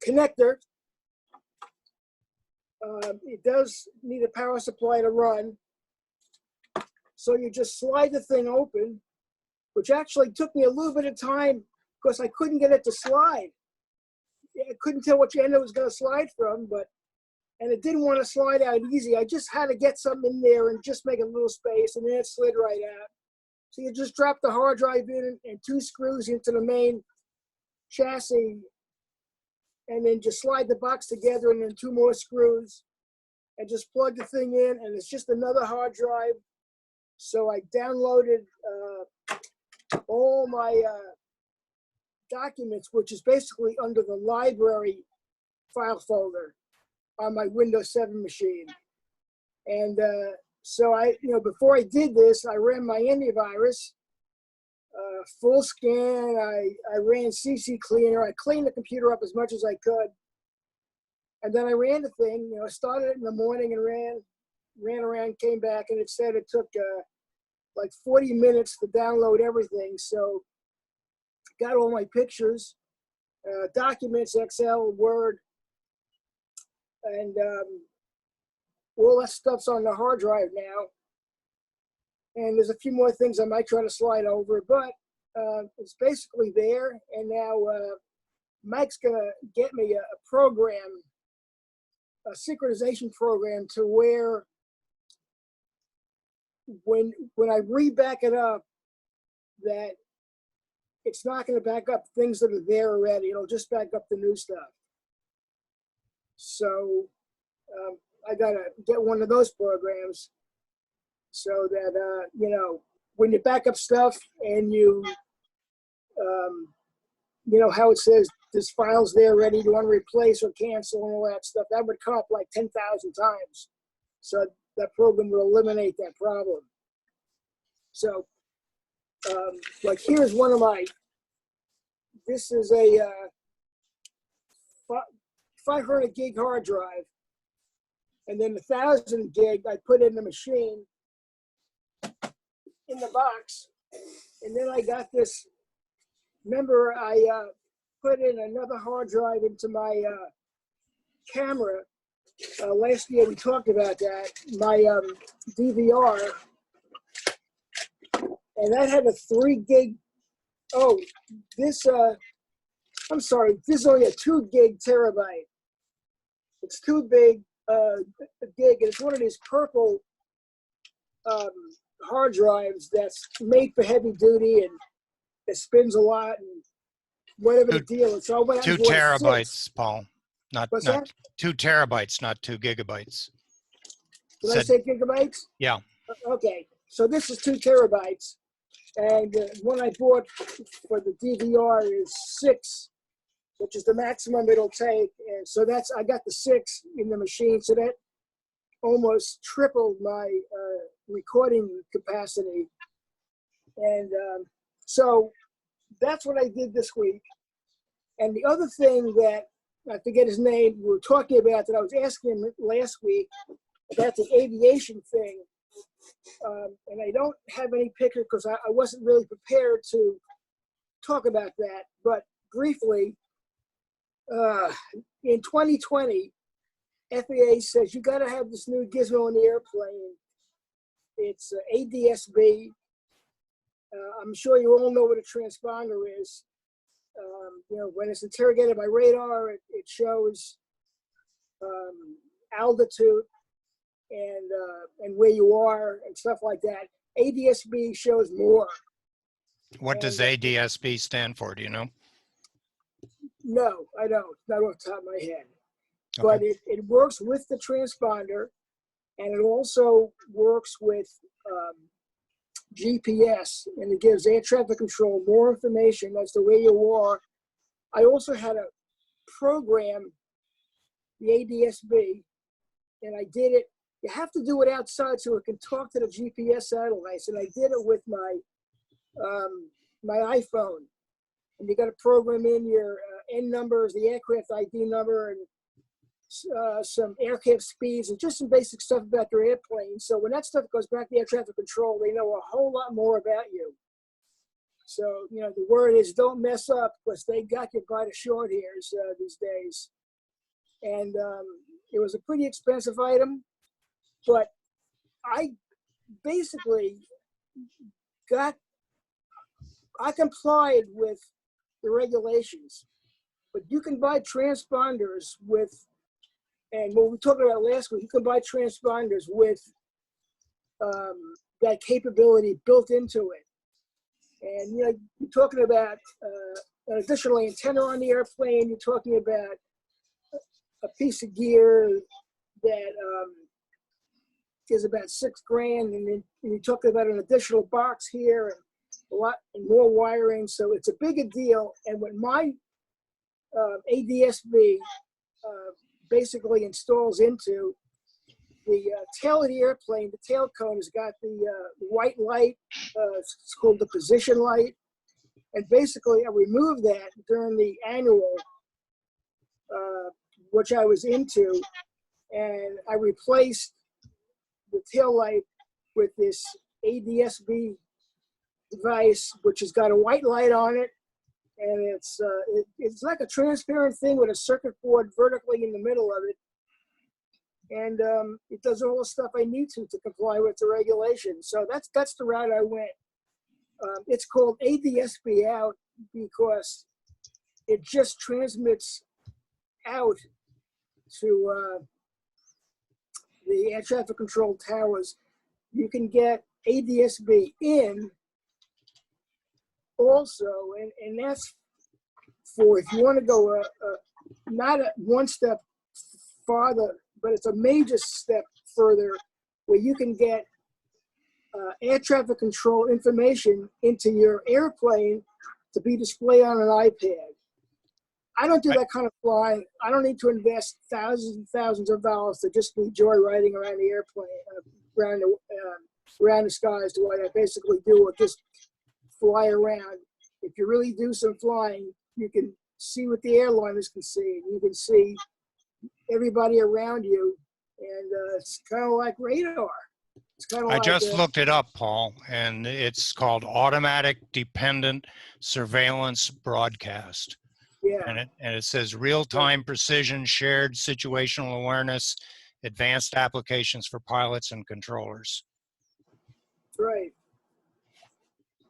connector. It does need a power supply to run. So you just slide the thing open, which actually took me a little bit of time because I couldn't get it to slide. I couldn't tell which end it was going to slide from, and it didn't want to slide out easy. I just had to get something in there and just make a little space, and then it slid right out. So you just drop the hard drive in and 2 screws into the main chassis, and then just slide the box together and then 2 more screws, and just plug the thing in, and it's just another hard drive. So I downloaded all my documents, which is basically under the library file folder on my Windows 7 machine. And so before I did this, I ran my antivirus, full scan. I ran CC Cleaner. I cleaned the computer up as much as I could. And then I ran the thing, started it in the morning and ran around, came back, and it said it took like 40 minutes to download everything. So got all my pictures, documents, Excel, Word, And all that stuff's on the hard drive now. And there's a few more things I might try to slide over, but it's basically there. And now Mike's gonna get me a program, a synchronization program, to where when I re-back it up, that it's not going to back up things that are there already. It'll just back up the new stuff. So I got to get one of those programs so that, you know, when you back up stuff and you know how it says there's files there ready to replace or cancel and all that stuff, that would come up like 10,000 times. So that program will eliminate that problem. So like here's one of my, this is a 500 gig hard drive, and then 1,000 gig I put in the machine in the box, and then I got this, remember I put in another hard drive into my camera. Last year we talked about that, my DVR, and that had a 3 gig. Oh, this, I'm sorry, this is only a 2 gig terabyte. It's too big, gig, and it's one of these purple hard drives that's made for heavy duty, and it spins a lot, and whatever the deal is. So I went out 2 and bought terabytes, 6. Paul. Not What's not that? 2 terabytes, not 2 gigabytes. Did I say gigabytes? Yeah. Okay, so this is 2 terabytes, and the one I bought for the DVR is 6, which is the maximum it'll take. And so that's, I got the 6 in the machine, so that almost tripled my recording capacity. And so that's what I did this week. And the other thing that, I forget his name, we were talking about, that I was asking him last week about the aviation thing. And I don't have any picture because I wasn't really prepared to talk about that. But briefly, in 2020, FAA says you got to have this new gizmo in the airplane. It's ADS-B. I'm sure you all know what a transponder is. You know, when it's interrogated by radar, it shows altitude and where you are and stuff like that. ADS-B shows more. What does ADS-B stand for? Do you know? No, I don't. Not off the top of my head. Okay. But it works with the transponder, and it also works with GPS, and it gives air traffic control more information as to where you are. I also had to program the ADS-B, and I did it. You have to do it outside so it can talk to the GPS satellites, and I did it with my my iPhone. And you got to program in your N numbers, the aircraft ID number, and some aircraft speeds, and just some basic stuff about your airplane. So when that stuff goes back to air traffic control, they know a whole lot more about you. So, you know, the word is don't mess up, because they got you by the short hairs these days. And it was a pretty expensive item, but I basically I complied with the regulations. But you can buy transponders with, and what we talked about last week, you can buy transponders with that capability built into it. And, you know, you're talking about an additional antenna on the airplane. You're talking about a piece of gear that is about $6,000, and then you're talking about an additional box here and a lot and more wiring. So it's a bigger deal. And when my ADS-B basically installs into the tail of the airplane, the tail cone has got the white light. It's called the position light. And basically, I removed that during the annual, which I was into, and I replaced the tail light with this ADS-B device, which has got a white light on it. And it's like a transparent thing with a circuit board vertically in the middle of it. and it does all the stuff I need to comply with the regulations. So that's the route I went. It's called ADSB out because it just transmits out to the air traffic control towers. You can get ADSB in also, and that's for if you want to go not one step farther, but it's a major step further where you can get air traffic control information into your airplane to be displayed on an iPad. I don't do that kind of flying. I don't need to invest thousands and thousands of dollars to just be joyriding around the airplane, around the skies the way I basically do, or just fly around. If you really do some flying, you can see what the airliners can see. You can see everybody around you, and it's kind of like radar. It's kind of I like just looked it up, Paul, and it's called Automatic Dependent Surveillance Broadcast. yeah. And it says real-time precision, shared situational awareness, advanced applications for pilots and controllers. Right.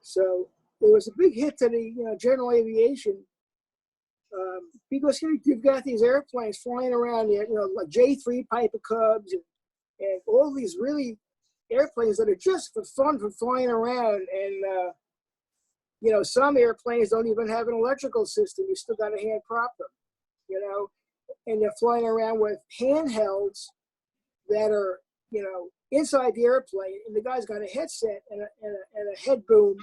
So it was a big hit to the general aviation because here you've got these airplanes flying around here, like J3 Piper Cubs and all these really airplanes that are just for fun for flying around. And some airplanes don't even have an electrical system. You still got to hand prop them, and they're flying around with handhelds that are inside the airplane, and the guy's got a headset and a head boom,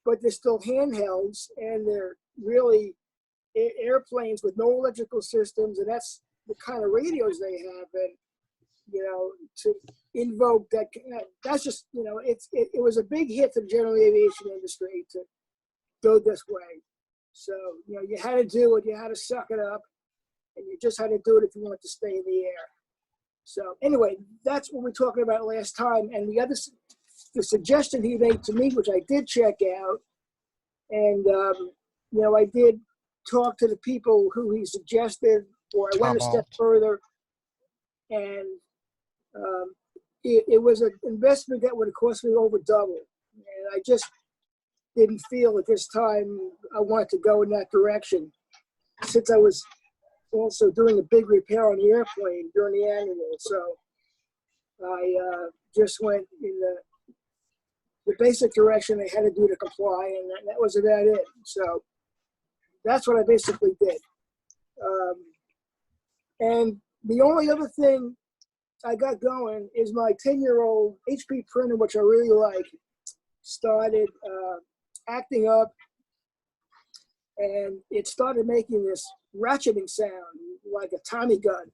but they're still handhelds, and they're really airplanes with no electrical systems, and that's the kind of radios they have. And to invoke that, that's just it was a big hit to the general aviation industry to go this way. So you had to do it, you had to suck it up, and you just had to do it if you wanted to stay in the air. So anyway, that's what we were talking about last time. And the suggestion he made to me, which I did check out, and I did talk to the people who he suggested, or I went a step further, and it was an investment that would have cost me over double. And I just didn't feel at this time I wanted to go in that direction, since I was also doing a big repair on the airplane during the annual. So I just went in the basic direction I had to do to comply, and that was about it. So that's what I basically did. And the only other thing I got going is my 10-year-old HP printer, which I really like, started acting up, and it started making this ratcheting sound like a Tommy gun.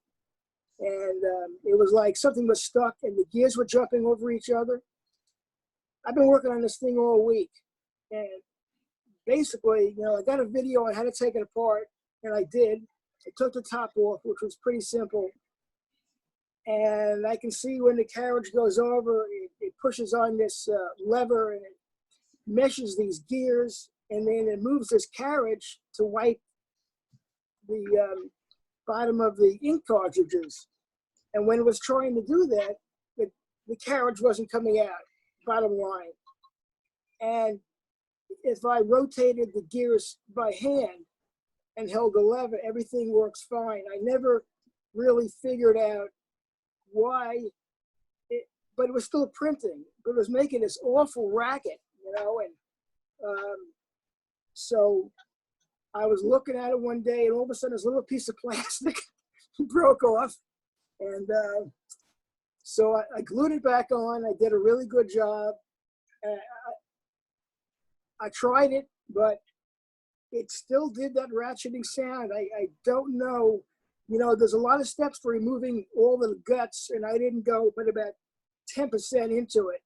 And it was like something was stuck and the gears were jumping over each other. I've been working on this thing all week, and basically, I got a video on how to take it apart, and I did. I took the top off, which was pretty simple. And I can see when the carriage goes over, it pushes on this lever, and it meshes these gears, and then it moves this carriage to wipe the bottom of the ink cartridges. And when it was trying to do that, the carriage wasn't coming out, bottom line. And if I rotated the gears by hand and held the lever, everything works fine. I never really figured out why, but it was still printing, but it was making this awful racket, and so I was looking at it one day, and all of a sudden this little piece of plastic broke off, and so I glued it back on. I did a really good job. I tried it, but it still did that ratcheting sound. I don't know. There's a lot of steps for removing all the guts, and I didn't go but about 10% into it,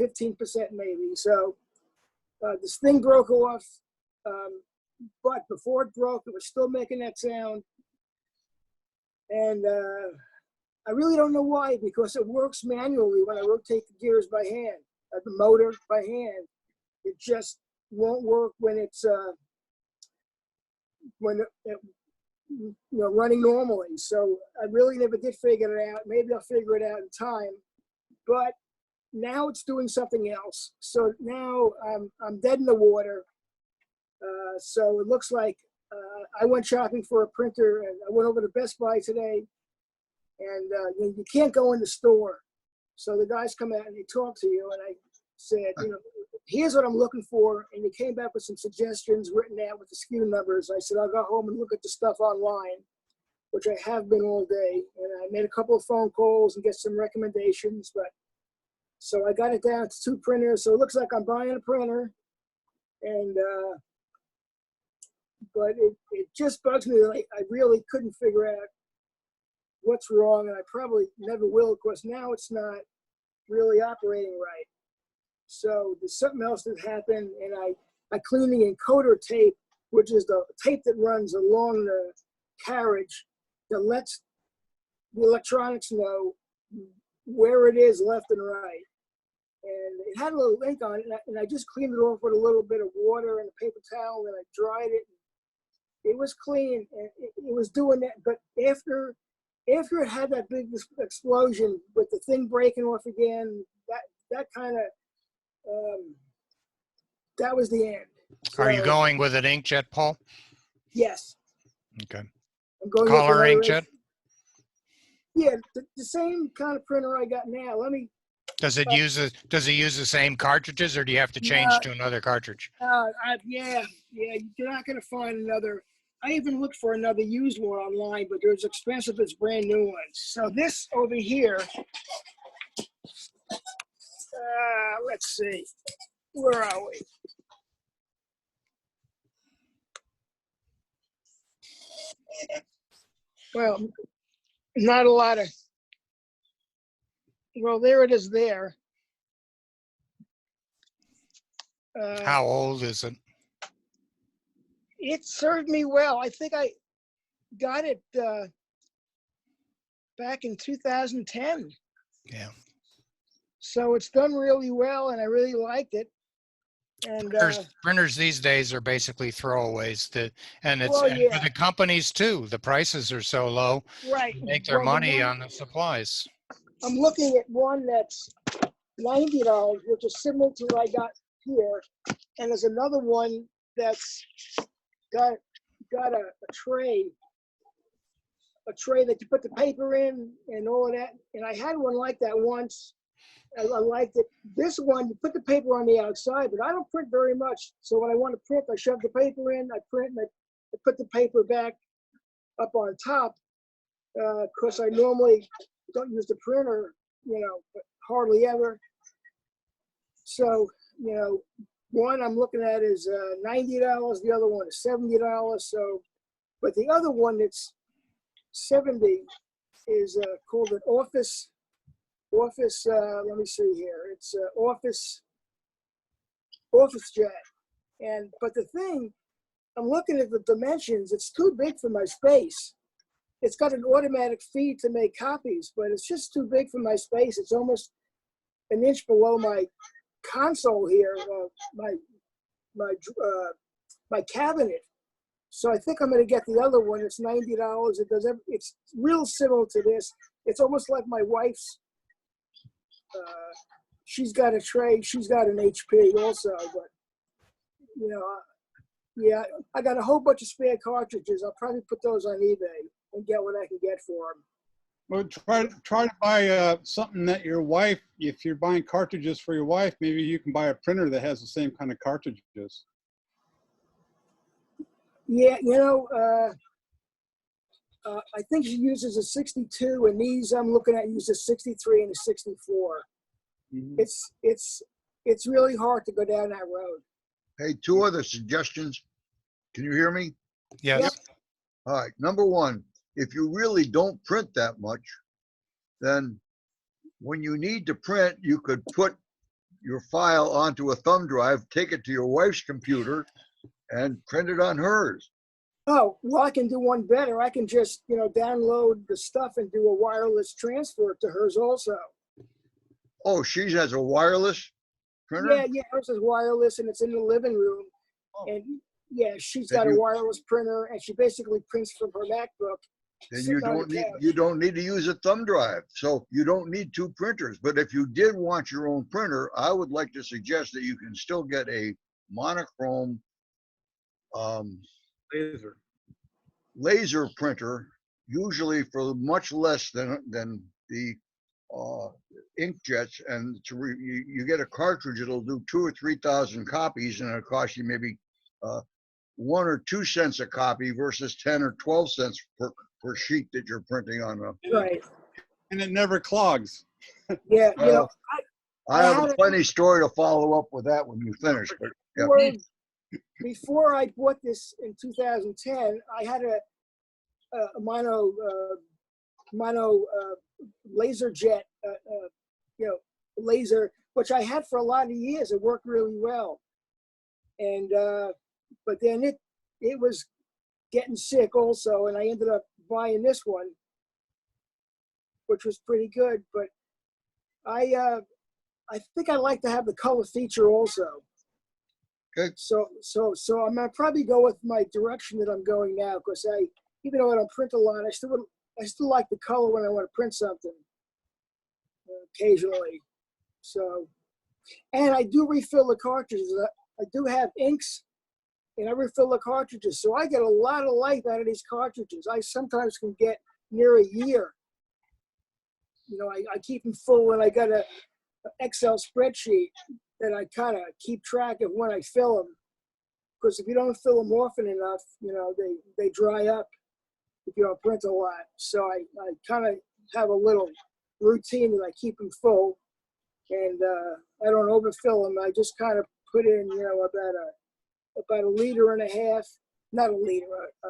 15% maybe. So this thing broke off, but before it broke, it was still making that sound. And I really don't know why, because it works manually when I rotate the gears by hand, the motor by hand. It just won't work when it's running normally. So I really never did figure it out. Maybe I'll figure it out in time. But now it's doing something else. So now I'm dead in the water. So it looks like I went shopping for a printer, and I went over to Best Buy today, and you can't go in the store. So the guys come out and they talk to you, and I said, here's what I'm looking for. And they came back with some suggestions written out with the SKU numbers. I said, I'll go home and look at the stuff online, which I have been all day. And I made a couple of phone calls and get some recommendations. But so I got it down to 2 printers. So it looks like I'm buying a printer. And but it just bugs me. Like, I really couldn't figure out what's wrong, and I probably never will, of course. Now it's not really operating right. So there's something else that happened, and I cleaned the encoder tape, which is the tape that runs along the carriage that lets the electronics know where it is left and right. And it had a little ink on it, and I just cleaned it off with a little bit of water and a paper towel, and I dried it. It was clean, and it was doing that. But after it had that big explosion with the thing breaking off again, that kind of, that was the end. Are you So, going with an inkjet, Paul? yes. Okay. I'm going with Color another inkjet? Yeah, the same kind of printer I got now. Let me. Does it use the same cartridges, or do you have to change to another cartridge? Yeah, you're not going to find another. I even looked for another used one online, but they're as expensive as brand new ones. So this over here, let's see, where are we? Well, not a lot of, well, there it is there. How old is it? It served me well. I think I got it back in 2010. Yeah. So it's done really well, and I really liked it. And Printers these days are basically throwaways. And it's well, yeah. for the companies too. The prices are so low. Right. They make their Well, money on the supplies. I'm looking at one that's $90, which is similar to what I got here. And there's another one that's got a tray that you put the paper in and all of that. And I had one like that once. I liked it. This one, you put the paper on the outside, but I don't print very much. So when I want to print, I shove the paper in, I print, and I put the paper back up on top. Because I normally don't use the printer, but hardly ever. So, one I'm looking at is $90. The other one is $70. So, but the other one that's $70 is called an Office. Let me see here. It's Office Jet. But the thing, I'm looking at the dimensions. It's too big for my space. It's got an automatic feed to make copies, but it's just too big for my space. It's almost an inch below my console here, my cabinet. So I think I'm going to get the other one. It's $90. It's real similar to this. It's almost like my wife's. She's got a tray. She's got an HP also, but yeah, I got a whole bunch of spare cartridges. I'll probably put those on eBay and get what I can get for them. Well, try to buy something that your wife, if you're buying cartridges for your wife, maybe you can buy a printer that has the same kind of cartridges. Yeah, I think she uses a 62, and these I'm looking at use a 63 and a 64. Mm-hmm. It's really hard to go down that road. Hey, 2 other suggestions. Can you hear me? Yes. Yep. All right. Number 1, if you really don't print that much, then when you need to print, you could put your file onto a thumb drive, take it to your wife's computer, and print it on hers. Oh, well, I can do one better. I can just, download the stuff and do a wireless transfer to hers also. Oh, she has a wireless printer? Yeah, hers is wireless, and it's in the living room. Oh. And Yeah, she's Then got a you- wireless printer, and she basically prints from her MacBook. Then sitting on the couch. you don't need to use a thumb drive. So you don't need two printers. But if you did want your own printer, I would like to suggest that you can still get a monochrome Laser. laser printer, usually for much less than the inkjets, and you get a cartridge. It'll do 2,000 or 3,000 copies, and it'll cost you maybe 1 or 2 cents a copy versus 10 or 12 cents per sheet that you're printing on a. Right. And it never clogs. Yeah. You know, I have had a a- funny story to follow up with that when you finish. But yeah. before I bought this in 2010, I had a mono laser jet, laser, which I had for a lot of years. It worked really well, and but then it was getting sick also, and I ended up buying this one, which was pretty good. But I think I like to have the color feature also. Good. So I'm gonna probably go with my direction that I'm going now, because even though I don't print a lot, I still like the color when I want to print something occasionally. So, and I do refill the cartridges. I do have inks, and I refill the cartridges. So I get a lot of life out of these cartridges. I sometimes can get near a year. You know, I keep them full, and I got an Excel spreadsheet that I kind of keep track of when I fill them. Because if you don't fill them often enough, you know, they dry up if you don't print a lot. So I kind of have a little routine that I keep them full, and I don't overfill them. I just kind of put in, you know, about 1.5 liters, not a liter, a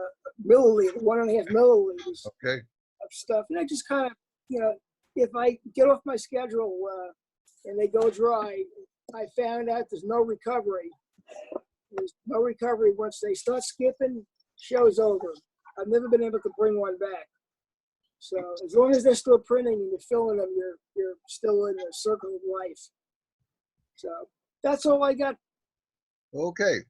milliliter, 1.5 milliliters Okay. of stuff. And I just kind of, you know, if I get off my schedule and they go dry, I found out there's no recovery. There's no recovery once they start skipping. Show's over. I've never been able to bring one back. So as long as they're still printing and you're filling them, you're still in the circle of life. So that's all I got. Okay.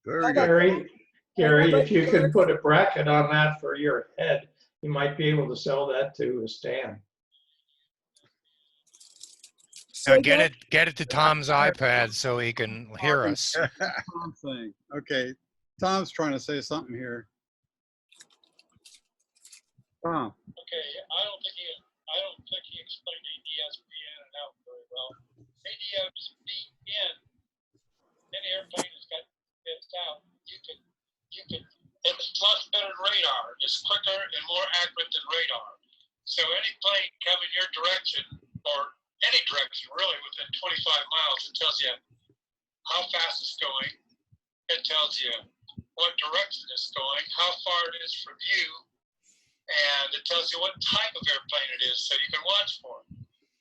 Very good. Gary, if you can put a bracket on that for your head, you might be able to sell that to a stand. Now get it to Tom's iPad so he can hear us. Tom thing. Okay. Tom's trying to say something here. Tom. Okay, I don't think he explained ADS-BN out very well. ADS-BN, any airplane that's got bits out, it's much better than radar. It's quicker and more accurate than radar. So any plane coming your direction, or any direction really, within 25 miles, it tells you how fast it's going. It tells you what direction it's going, how far it is from you, and it tells you what type of airplane it is, so you can watch for it.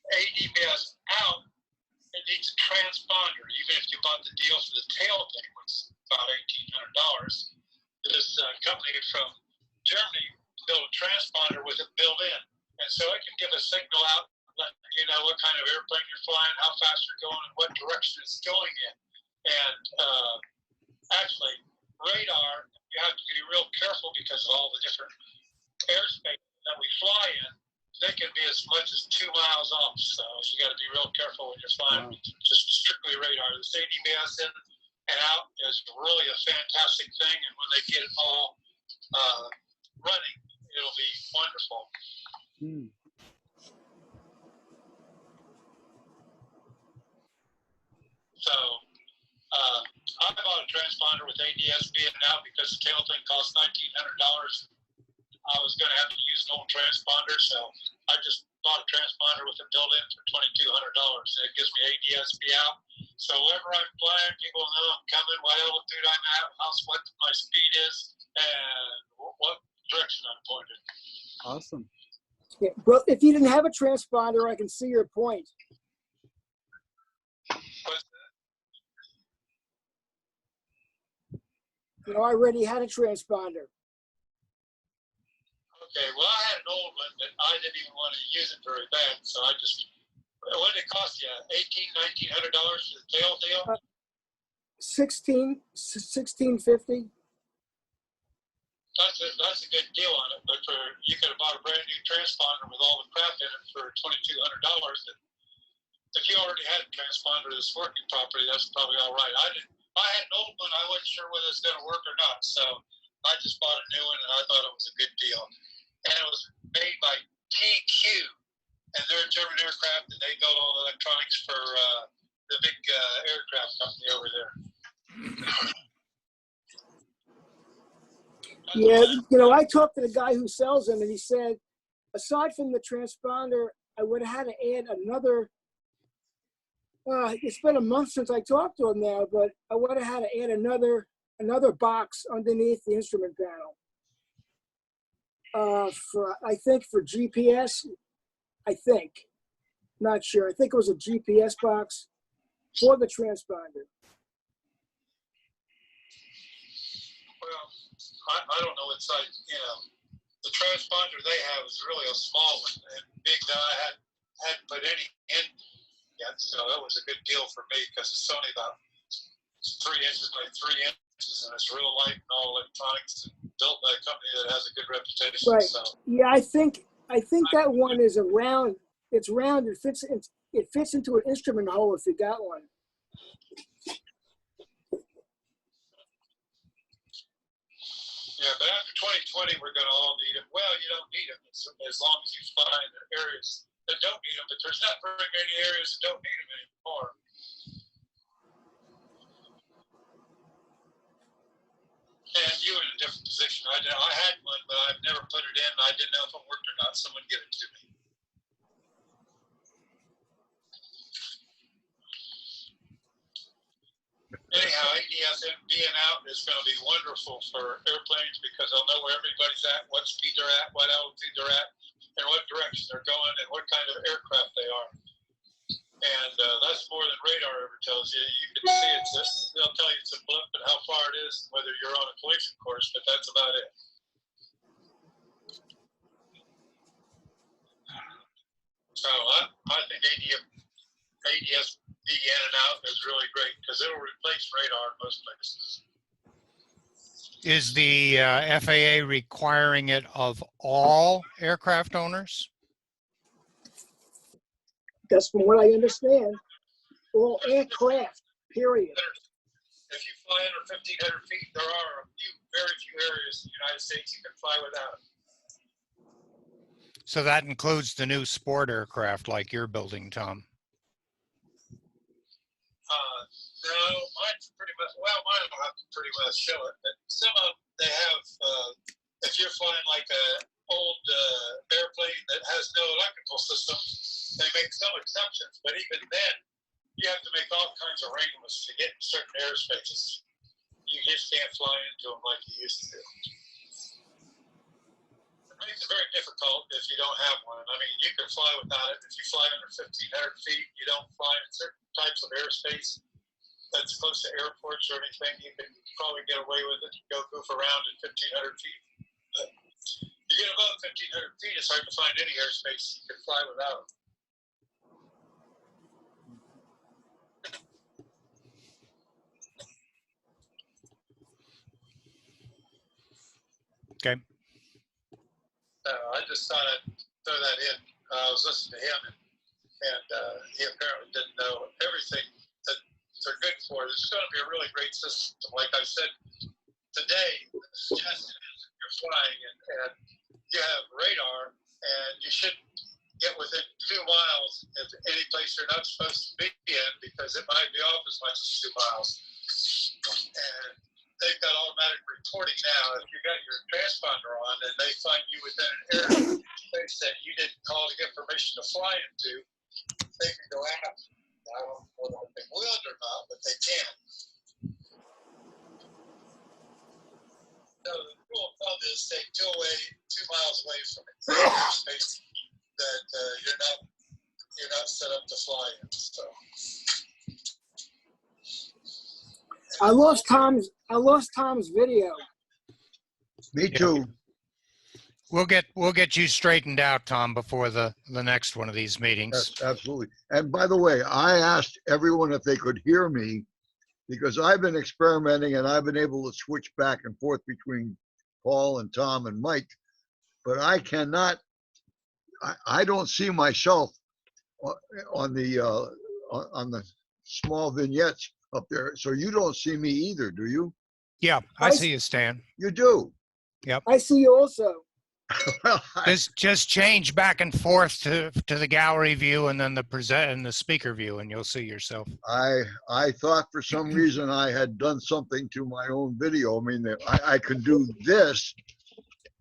ADS out, it needs a transponder. Even if you bought the deal for the tail thing, which is about $1,800, this company from Germany built a transponder with it built in, and so it can give a signal out, let you know what kind of airplane you're flying, how fast you're going, and what direction it's going in. And actually, radar, you have to be real careful because of all the different airspace that we fly in. They can be as much as 2 miles off, so you got to be real careful when you're flying just strictly radar. The ADS in and out is really a fantastic thing, and when they get it all running, it'll be wonderful. So I bought a transponder with ADS-BN now because the tail thing costs $1,900. I was going to have to use an old transponder, so I just bought a transponder with it built in for $2,200. It gives me ADS-B out. So wherever I'm flying, people know I'm coming, what altitude I'm at, what my speed is, and what direction I'm pointed. Awesome. Yeah, well, if you didn't have a transponder, I can see your point. You know, I already had a transponder. Okay, well, I had an old one, but I didn't even want to use it very bad, so I just, what did it cost you, $1,800, $1,900 for the tail deal? 1650. That's a good deal on it. But you could have bought a brand new transponder with all the crap in it for $2,200. If you already had a transponder that's working properly, that's probably all right. I had an old one. I wasn't sure whether it's going to work or not, so I just bought a new one, and I thought it was a good deal. And it was made by TQ, and they're a German aircraft, and they build all the electronics for the big aircraft company over there. Yeah, I talked to the guy who sells them, and he said, aside from the transponder, I would have had to add another. It's been a month since I talked to him now, but I would have had to add another box underneath the instrument panel. I think for GPS, not sure. I think it was a GPS box for the transponder. Well, I don't know what size, the transponder they have is really a small one, and big that I hadn't put any in yet, so that was a good deal for me because it's only about 3 inches by 3 inches, and it's real light and all electronics, and built by a company that has a good reputation. Right. So. Yeah, I think that one is round. It's round. It fits into an instrument hole if you got one. Yeah, but after 2020, we're going to all need them. Well, you don't need them as long as you find the areas that don't need them, but there's not very many areas that don't need them anymore. And you were in a different position. I had one, but I've never put it in. I didn't know if it worked or not. Someone give it to me. Anyhow, ADSM being out is going to be wonderful for airplanes because they'll know where everybody's at, what speed they're at, what altitude they're at, and what direction they're going, and what kind of aircraft they are. And that's more than radar ever tells you. You can see they'll tell you it's a blip and how far it is, whether you're on a collision course, but that's about it. So I think ADS being in and out is really great because it'll replace radar in most places. Is the FAA requiring it of all aircraft owners? That's from what I understand. All aircraft, period. If you fly under 1,500 feet, there are very few areas in the United States you can fly without it. So that includes the new sport aircraft like you're building, Tom? No, mine's pretty much, mine will have to pretty much show it. But some of them, they have, if you're flying like an old airplane that has no electrical system, they make some exceptions. But even then, you have to make all kinds of arrangements to get in certain airspaces. You just can't fly into them like you used to do. It makes it very difficult if you don't have one. I mean, you can fly without it. If you fly under 1,500 feet, you don't fly in certain types of airspace that's close to airports or anything, you can probably get away with it. Go goof around at 1,500 feet. But you get above 1,500 feet, it's hard to find any airspace you can fly without. Okay. I just thought I'd throw that in. I was listening to him, and he apparently didn't know everything that they're good for. This is going to be a really great system. Like I said today, the suggestion is if you're flying and you have radar, and you shouldn't get within 2 miles of any place you're not supposed to be in because it might be off as much as 2 miles. And they've got automatic reporting now. If you got your transponder on and they find you within an airspace that you didn't call to get permission to fly into, they can go after you. I don't know if they will or not, but they can. So the rule of thumb is stay 2 miles away from it. Airspace that you're not set up to fly in. So. I lost Tom's video. Me too. We'll get you straightened out, Tom, before the next one of these meetings. Yes, absolutely. And by the way, I asked everyone if they could hear me because I've been experimenting and I've been able to switch back and forth between Paul and Tom and Mike, but I cannot, I don't see myself on the small vignettes up there. So you don't see me either, do you? Yeah, I see you, Stan. You do. I see you also. Well, Just change back and forth to the gallery view and then the present and the speaker view, and you'll see yourself. I thought for some reason I had done something to my own video. I mean, I could do this,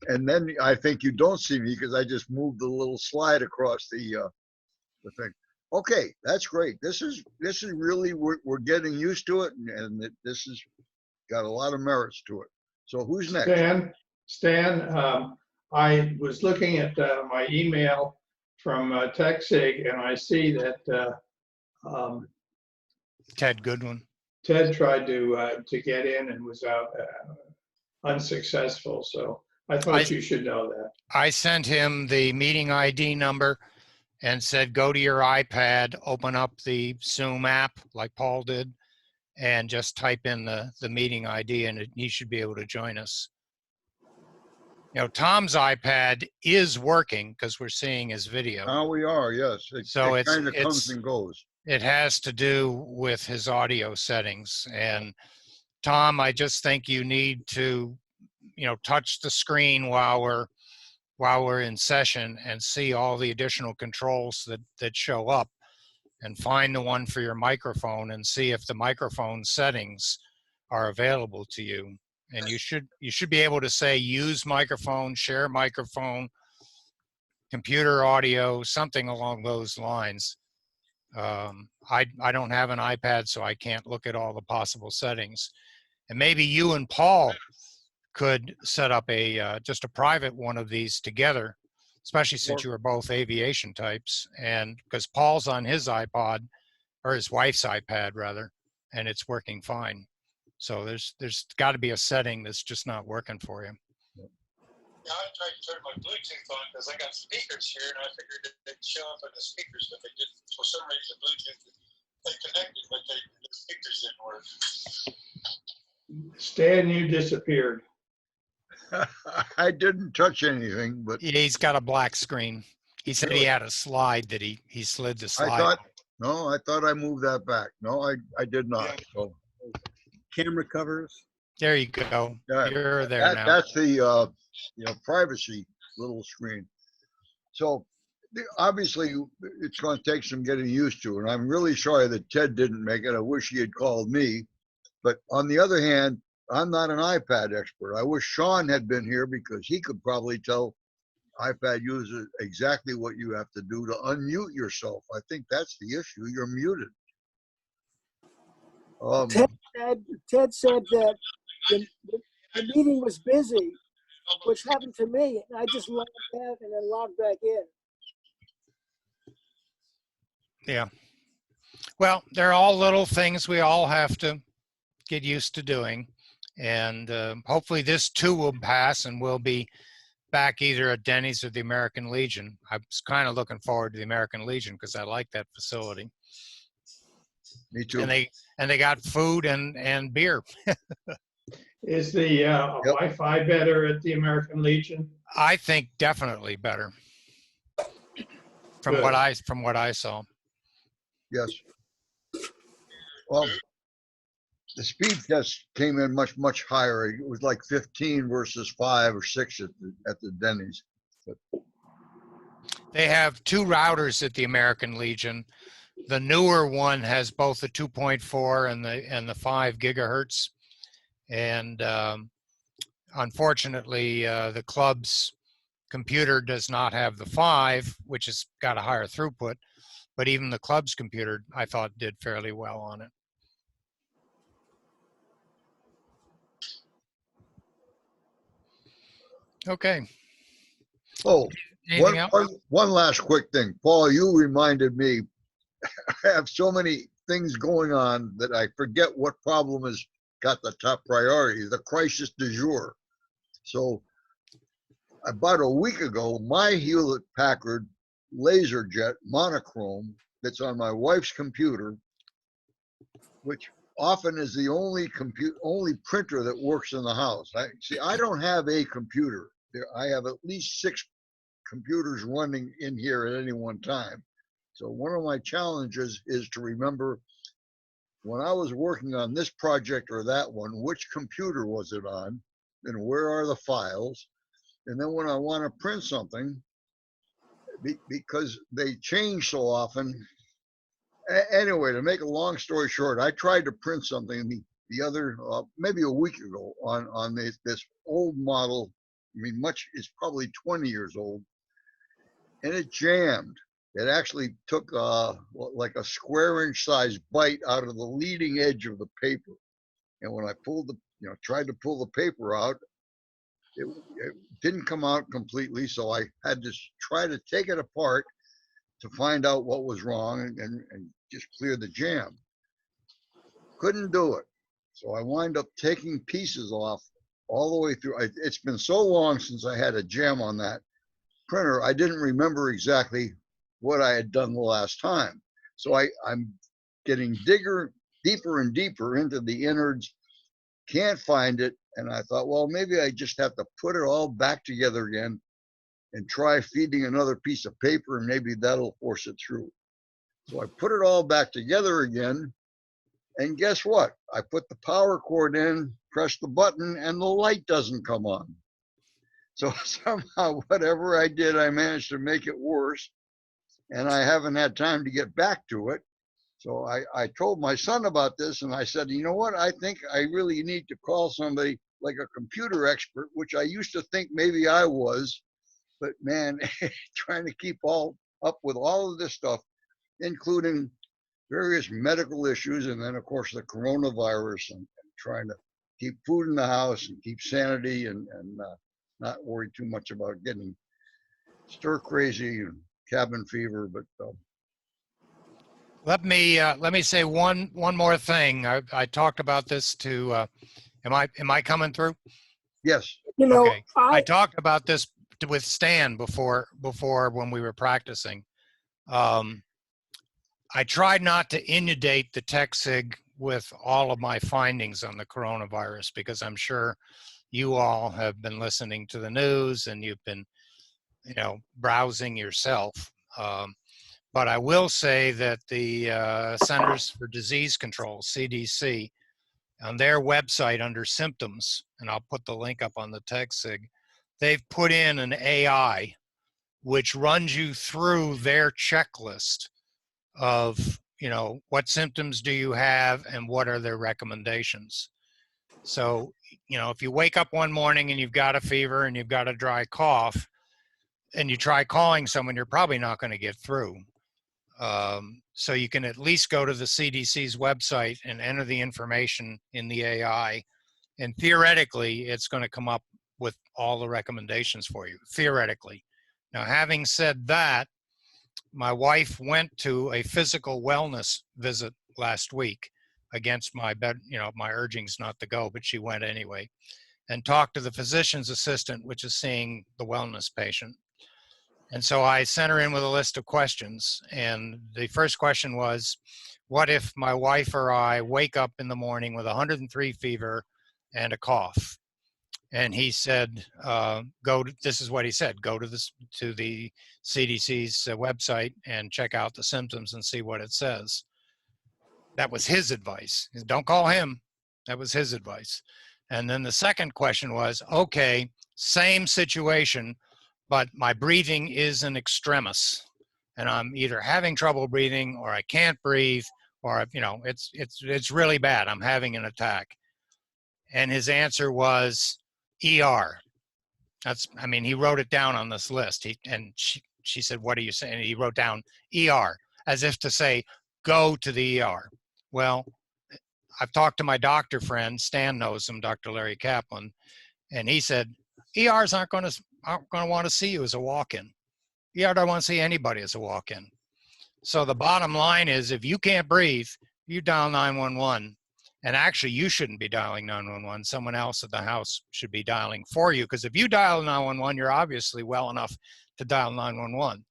and then I think you don't see me because I just moved the little slide across the thing. Okay, that's great. This is really, we're getting used to it, and this has got a lot of merits to it. So who's next? Stan, I was looking at my email from TechSIG, and I see that Ted Goodwin. Ted tried to get in and was unsuccessful. So I thought you should know that. I sent him the meeting ID number and said, go to your iPad, open up the Zoom app like Paul did, and just type in the meeting ID, and he should be able to join us. You know, Tom's iPad is working because we're seeing his video. Oh, we are, yes. It kind of comes and goes. It has to do with his audio settings. And Tom, I just think you need to, you know, touch the screen while we're in session and see all the additional controls that show up, and find the one for your microphone and see if the microphone settings are available to you. And you should be able to say use microphone, share microphone, computer audio, something along those lines. I don't have an iPad, so I can't look at all the possible settings. And maybe you and Paul could set up just a private one of these together, especially since you are both aviation types, and because Paul's on his iPod, or his wife's iPad rather, and it's working fine. So there's got to be a setting that's just not working for you. Yeah, I tried to turn my Bluetooth on because I got speakers here, and I figured they'd show up on the speakers, but they didn't. For some reason, Bluetooth, they connected, but the speakers didn't work. Stan, you disappeared. I didn't touch anything, but He's got a black screen. He said he had a slide that he slid the slide. I thought I moved that back. No, I did not. So Camera covers. There you go. yeah, You're there now. that's the privacy little screen. So obviously it's going to take some getting used to, and I'm really sorry that Ted didn't make it. I wish he had called me. But on the other hand, I'm not an iPad expert. I wish Sean had been here because he could probably tell iPad users exactly what you have to do to unmute yourself. I think that's the issue. You're muted. Ted said that the meeting was busy, which happened to me, and I just logged out and then logged back in. Yeah. Well, they're all little things we all have to get used to doing. And hopefully this too will pass, and we'll be back either at Denny's or the American Legion. I was kind of looking forward to the American Legion because I like that facility. Me too. And they got food and beer. Is the Wi-Fi better at the American Legion? I think definitely better. From Good. what I saw. Yes. Well, the speed test came in much higher. It was like 15 versus 5 or 6 at the Denny's. But They have 2 routers at the American Legion. The newer one has both the 2.4 and the 5 gigahertz. And unfortunately, the club's computer does not have the 5, which has got a higher throughput. But even the club's computer, I thought, did fairly well on it. Okay. oh, Anything else? one last quick thing. Paul, you reminded me, I have so many things going on that I forget what problem has got the top priority, the crisis du jour. So about a week ago, my Hewlett-Packard LaserJet monochrome that's on my wife's computer, which often is the only printer that works in the house. I don't have a computer. I have at least 6 computers running in here at any one time. So one of my challenges is to remember when I was working on this project or that one, which computer was it on, and where are the files? And then when I want to print something, because they change so often. Anyway, to make a long story short, I tried to print something the other, maybe a week ago on this old model. I mean, it's probably 20 years old, and it jammed. It actually took like a square-inch size bite out of the leading edge of the paper. And when I tried to pull the paper out, it didn't come out completely. So I had to try to take it apart to find out what was wrong and just clear the jam. Couldn't do it. So I wind up taking pieces off all the way through. It's been so long since I had a jam on that printer, I didn't remember exactly what I had done the last time. So I'm getting deeper and deeper into the innards, can't find it. And I thought, well, maybe I just have to put it all back together again and try feeding another piece of paper, and maybe that'll force it through. So I put it all back together again, and guess what? I put the power cord in, press the button, and the light doesn't come on. So somehow, whatever I did, I managed to make it worse, and I haven't had time to get back to it. So I told my son about this, and I said, you know what? I think I really need to call somebody like a computer expert, which I used to think maybe I was. But man, trying to keep up with all of this stuff, including various medical issues, and then of course the coronavirus, and trying to keep food in the house and keep sanity, and not worry too much about getting stir crazy and cabin fever. But let me say one more thing. I talked about this to. Am I coming through? yes, Okay. I talked about this with Stan before when we were practicing. I tried not to inundate the TechSIG with all of my findings on the coronavirus, because I'm sure you all have been listening to the news and you've been, browsing yourself. But I will say that the Centers for Disease Control, CDC, on their website under symptoms, and I'll put the link up on the TechSIG, they've put in an AI which runs you through their checklist of, what symptoms do you have and what are their recommendations. So, if you wake up one morning and you've got a fever and you've got a dry cough and you try calling someone, you're probably not going to get through. So you can at least go to the CDC's website and enter the information in the AI, and theoretically, it's going to come up with all the recommendations for you, theoretically. Now, having said that, my wife went to a physical wellness visit last week against my my urgings not to go, but she went anyway, and talked to the physician's assistant, which is seeing the wellness patient. And so I sent her in with a list of questions. And the first question was, what if my wife or I wake up in the morning with 103 fever and a cough? And he said, this is what he said, go to the CDC's website and check out the symptoms and see what it says. That was his advice. Don't call him. That was his advice. And then the second question was, okay, same situation, but my breathing is an extremis, and I'm either having trouble breathing or I can't breathe, or it's really bad. I'm having an attack. And his answer was ER. He wrote it down on this list. She said, what are you saying? He wrote down ER, as if to say, go to the ER. Well, I've talked to my doctor friend, Stan knows him, Dr. Larry Kaplan, and he said, ERs aren't going to want to see you as a walk-in. ER don't want to see anybody as a walk-in. So the bottom line is, if you can't breathe, you dial 911. And actually, you shouldn't be dialing 911. Someone else at the house should be dialing for you, because if you dial 911, you're obviously well enough to dial 911.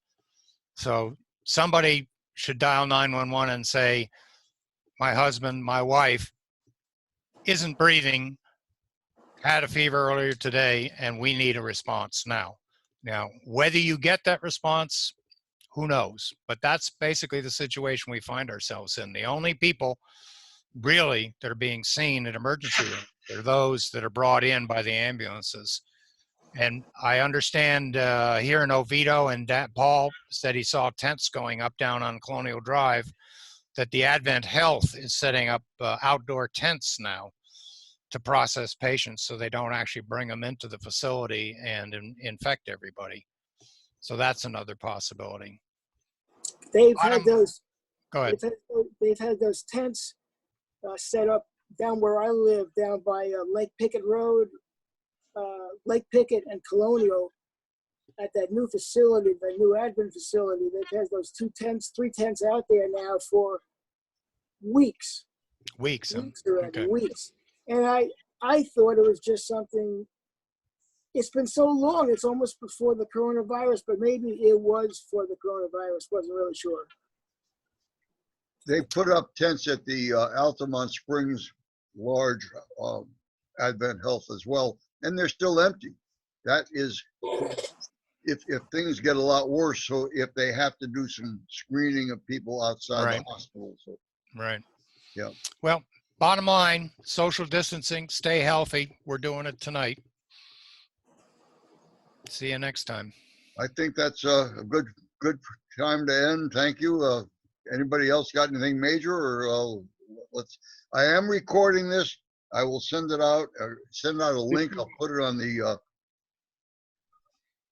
So somebody should dial 911 and say, my husband, my wife isn't breathing, had a fever earlier today, and we need a response now. Now, whether you get that response, who knows? But that's basically the situation we find ourselves in. The only people really that are being seen at emergency room are those that are brought in by the ambulances. And I understand here in Oviedo, and Paul said he saw tents going up down on Colonial Drive, that the Advent Health is setting up outdoor tents now to process patients so they don't actually bring them into the facility and infect everybody. So that's another possibility. They've had those. Go ahead. They've had those tents set up down where I live, down by Lake Pickett Road, Lake Pickett and Colonial, at that new facility, the new Advent facility. They've had those 3 tents out there now for weeks. Weeks Already, okay. weeks. And I thought it was just something. It's been so long. It's almost before the coronavirus, but maybe it was for the coronavirus. Wasn't really sure. They put up tents at the Altamont Springs large Advent Health as well, and they're still empty. That is, if things get a lot worse, so if they have to do some screening of people outside Right. the hospital. So, Right. yeah. Well, bottom line, social distancing, stay healthy. We're doing it tonight. See you next time. I think that's a good time to end. Thank you. Anybody else got anything major, or I am recording this. I will send it out. Send out a link. I'll put it on the.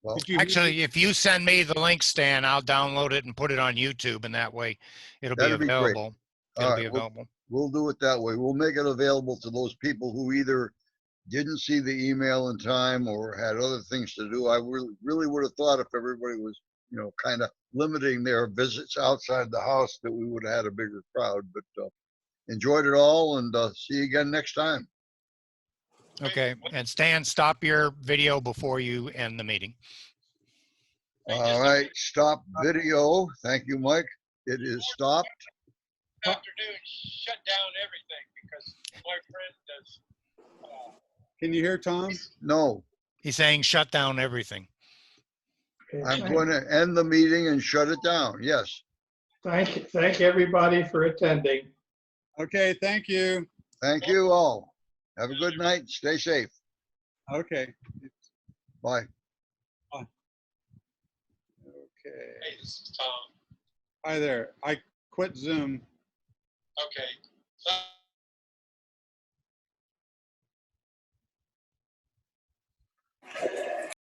Well, Actually, if you send me the link, Stan, I'll download it and put it on YouTube, and that way it'll be That'd be great. available. All It'll right, be available. We'll do it that way. We'll make it available to those people who either didn't see the email in time or had other things to do. I really would have thought if everybody was, kind of limiting their visits outside the house, that we would have had a bigger crowd. But enjoyed it all, and see you again next time. Okay, and Stan, stop your video before you end the meeting. All right, stop video. Thank you, Mike. It is stopped. Afternoon, shut down everything because my friend does. Can you hear Tom? No, He's saying shut down everything. I'm going to end the meeting and shut it down. Yes. Thank everybody for attending. Okay, thank you. Thank you all. Have a good night. Stay safe. Okay. Bye. Okay. Hey, this is Tom. Hi there. I quit Zoom. Okay.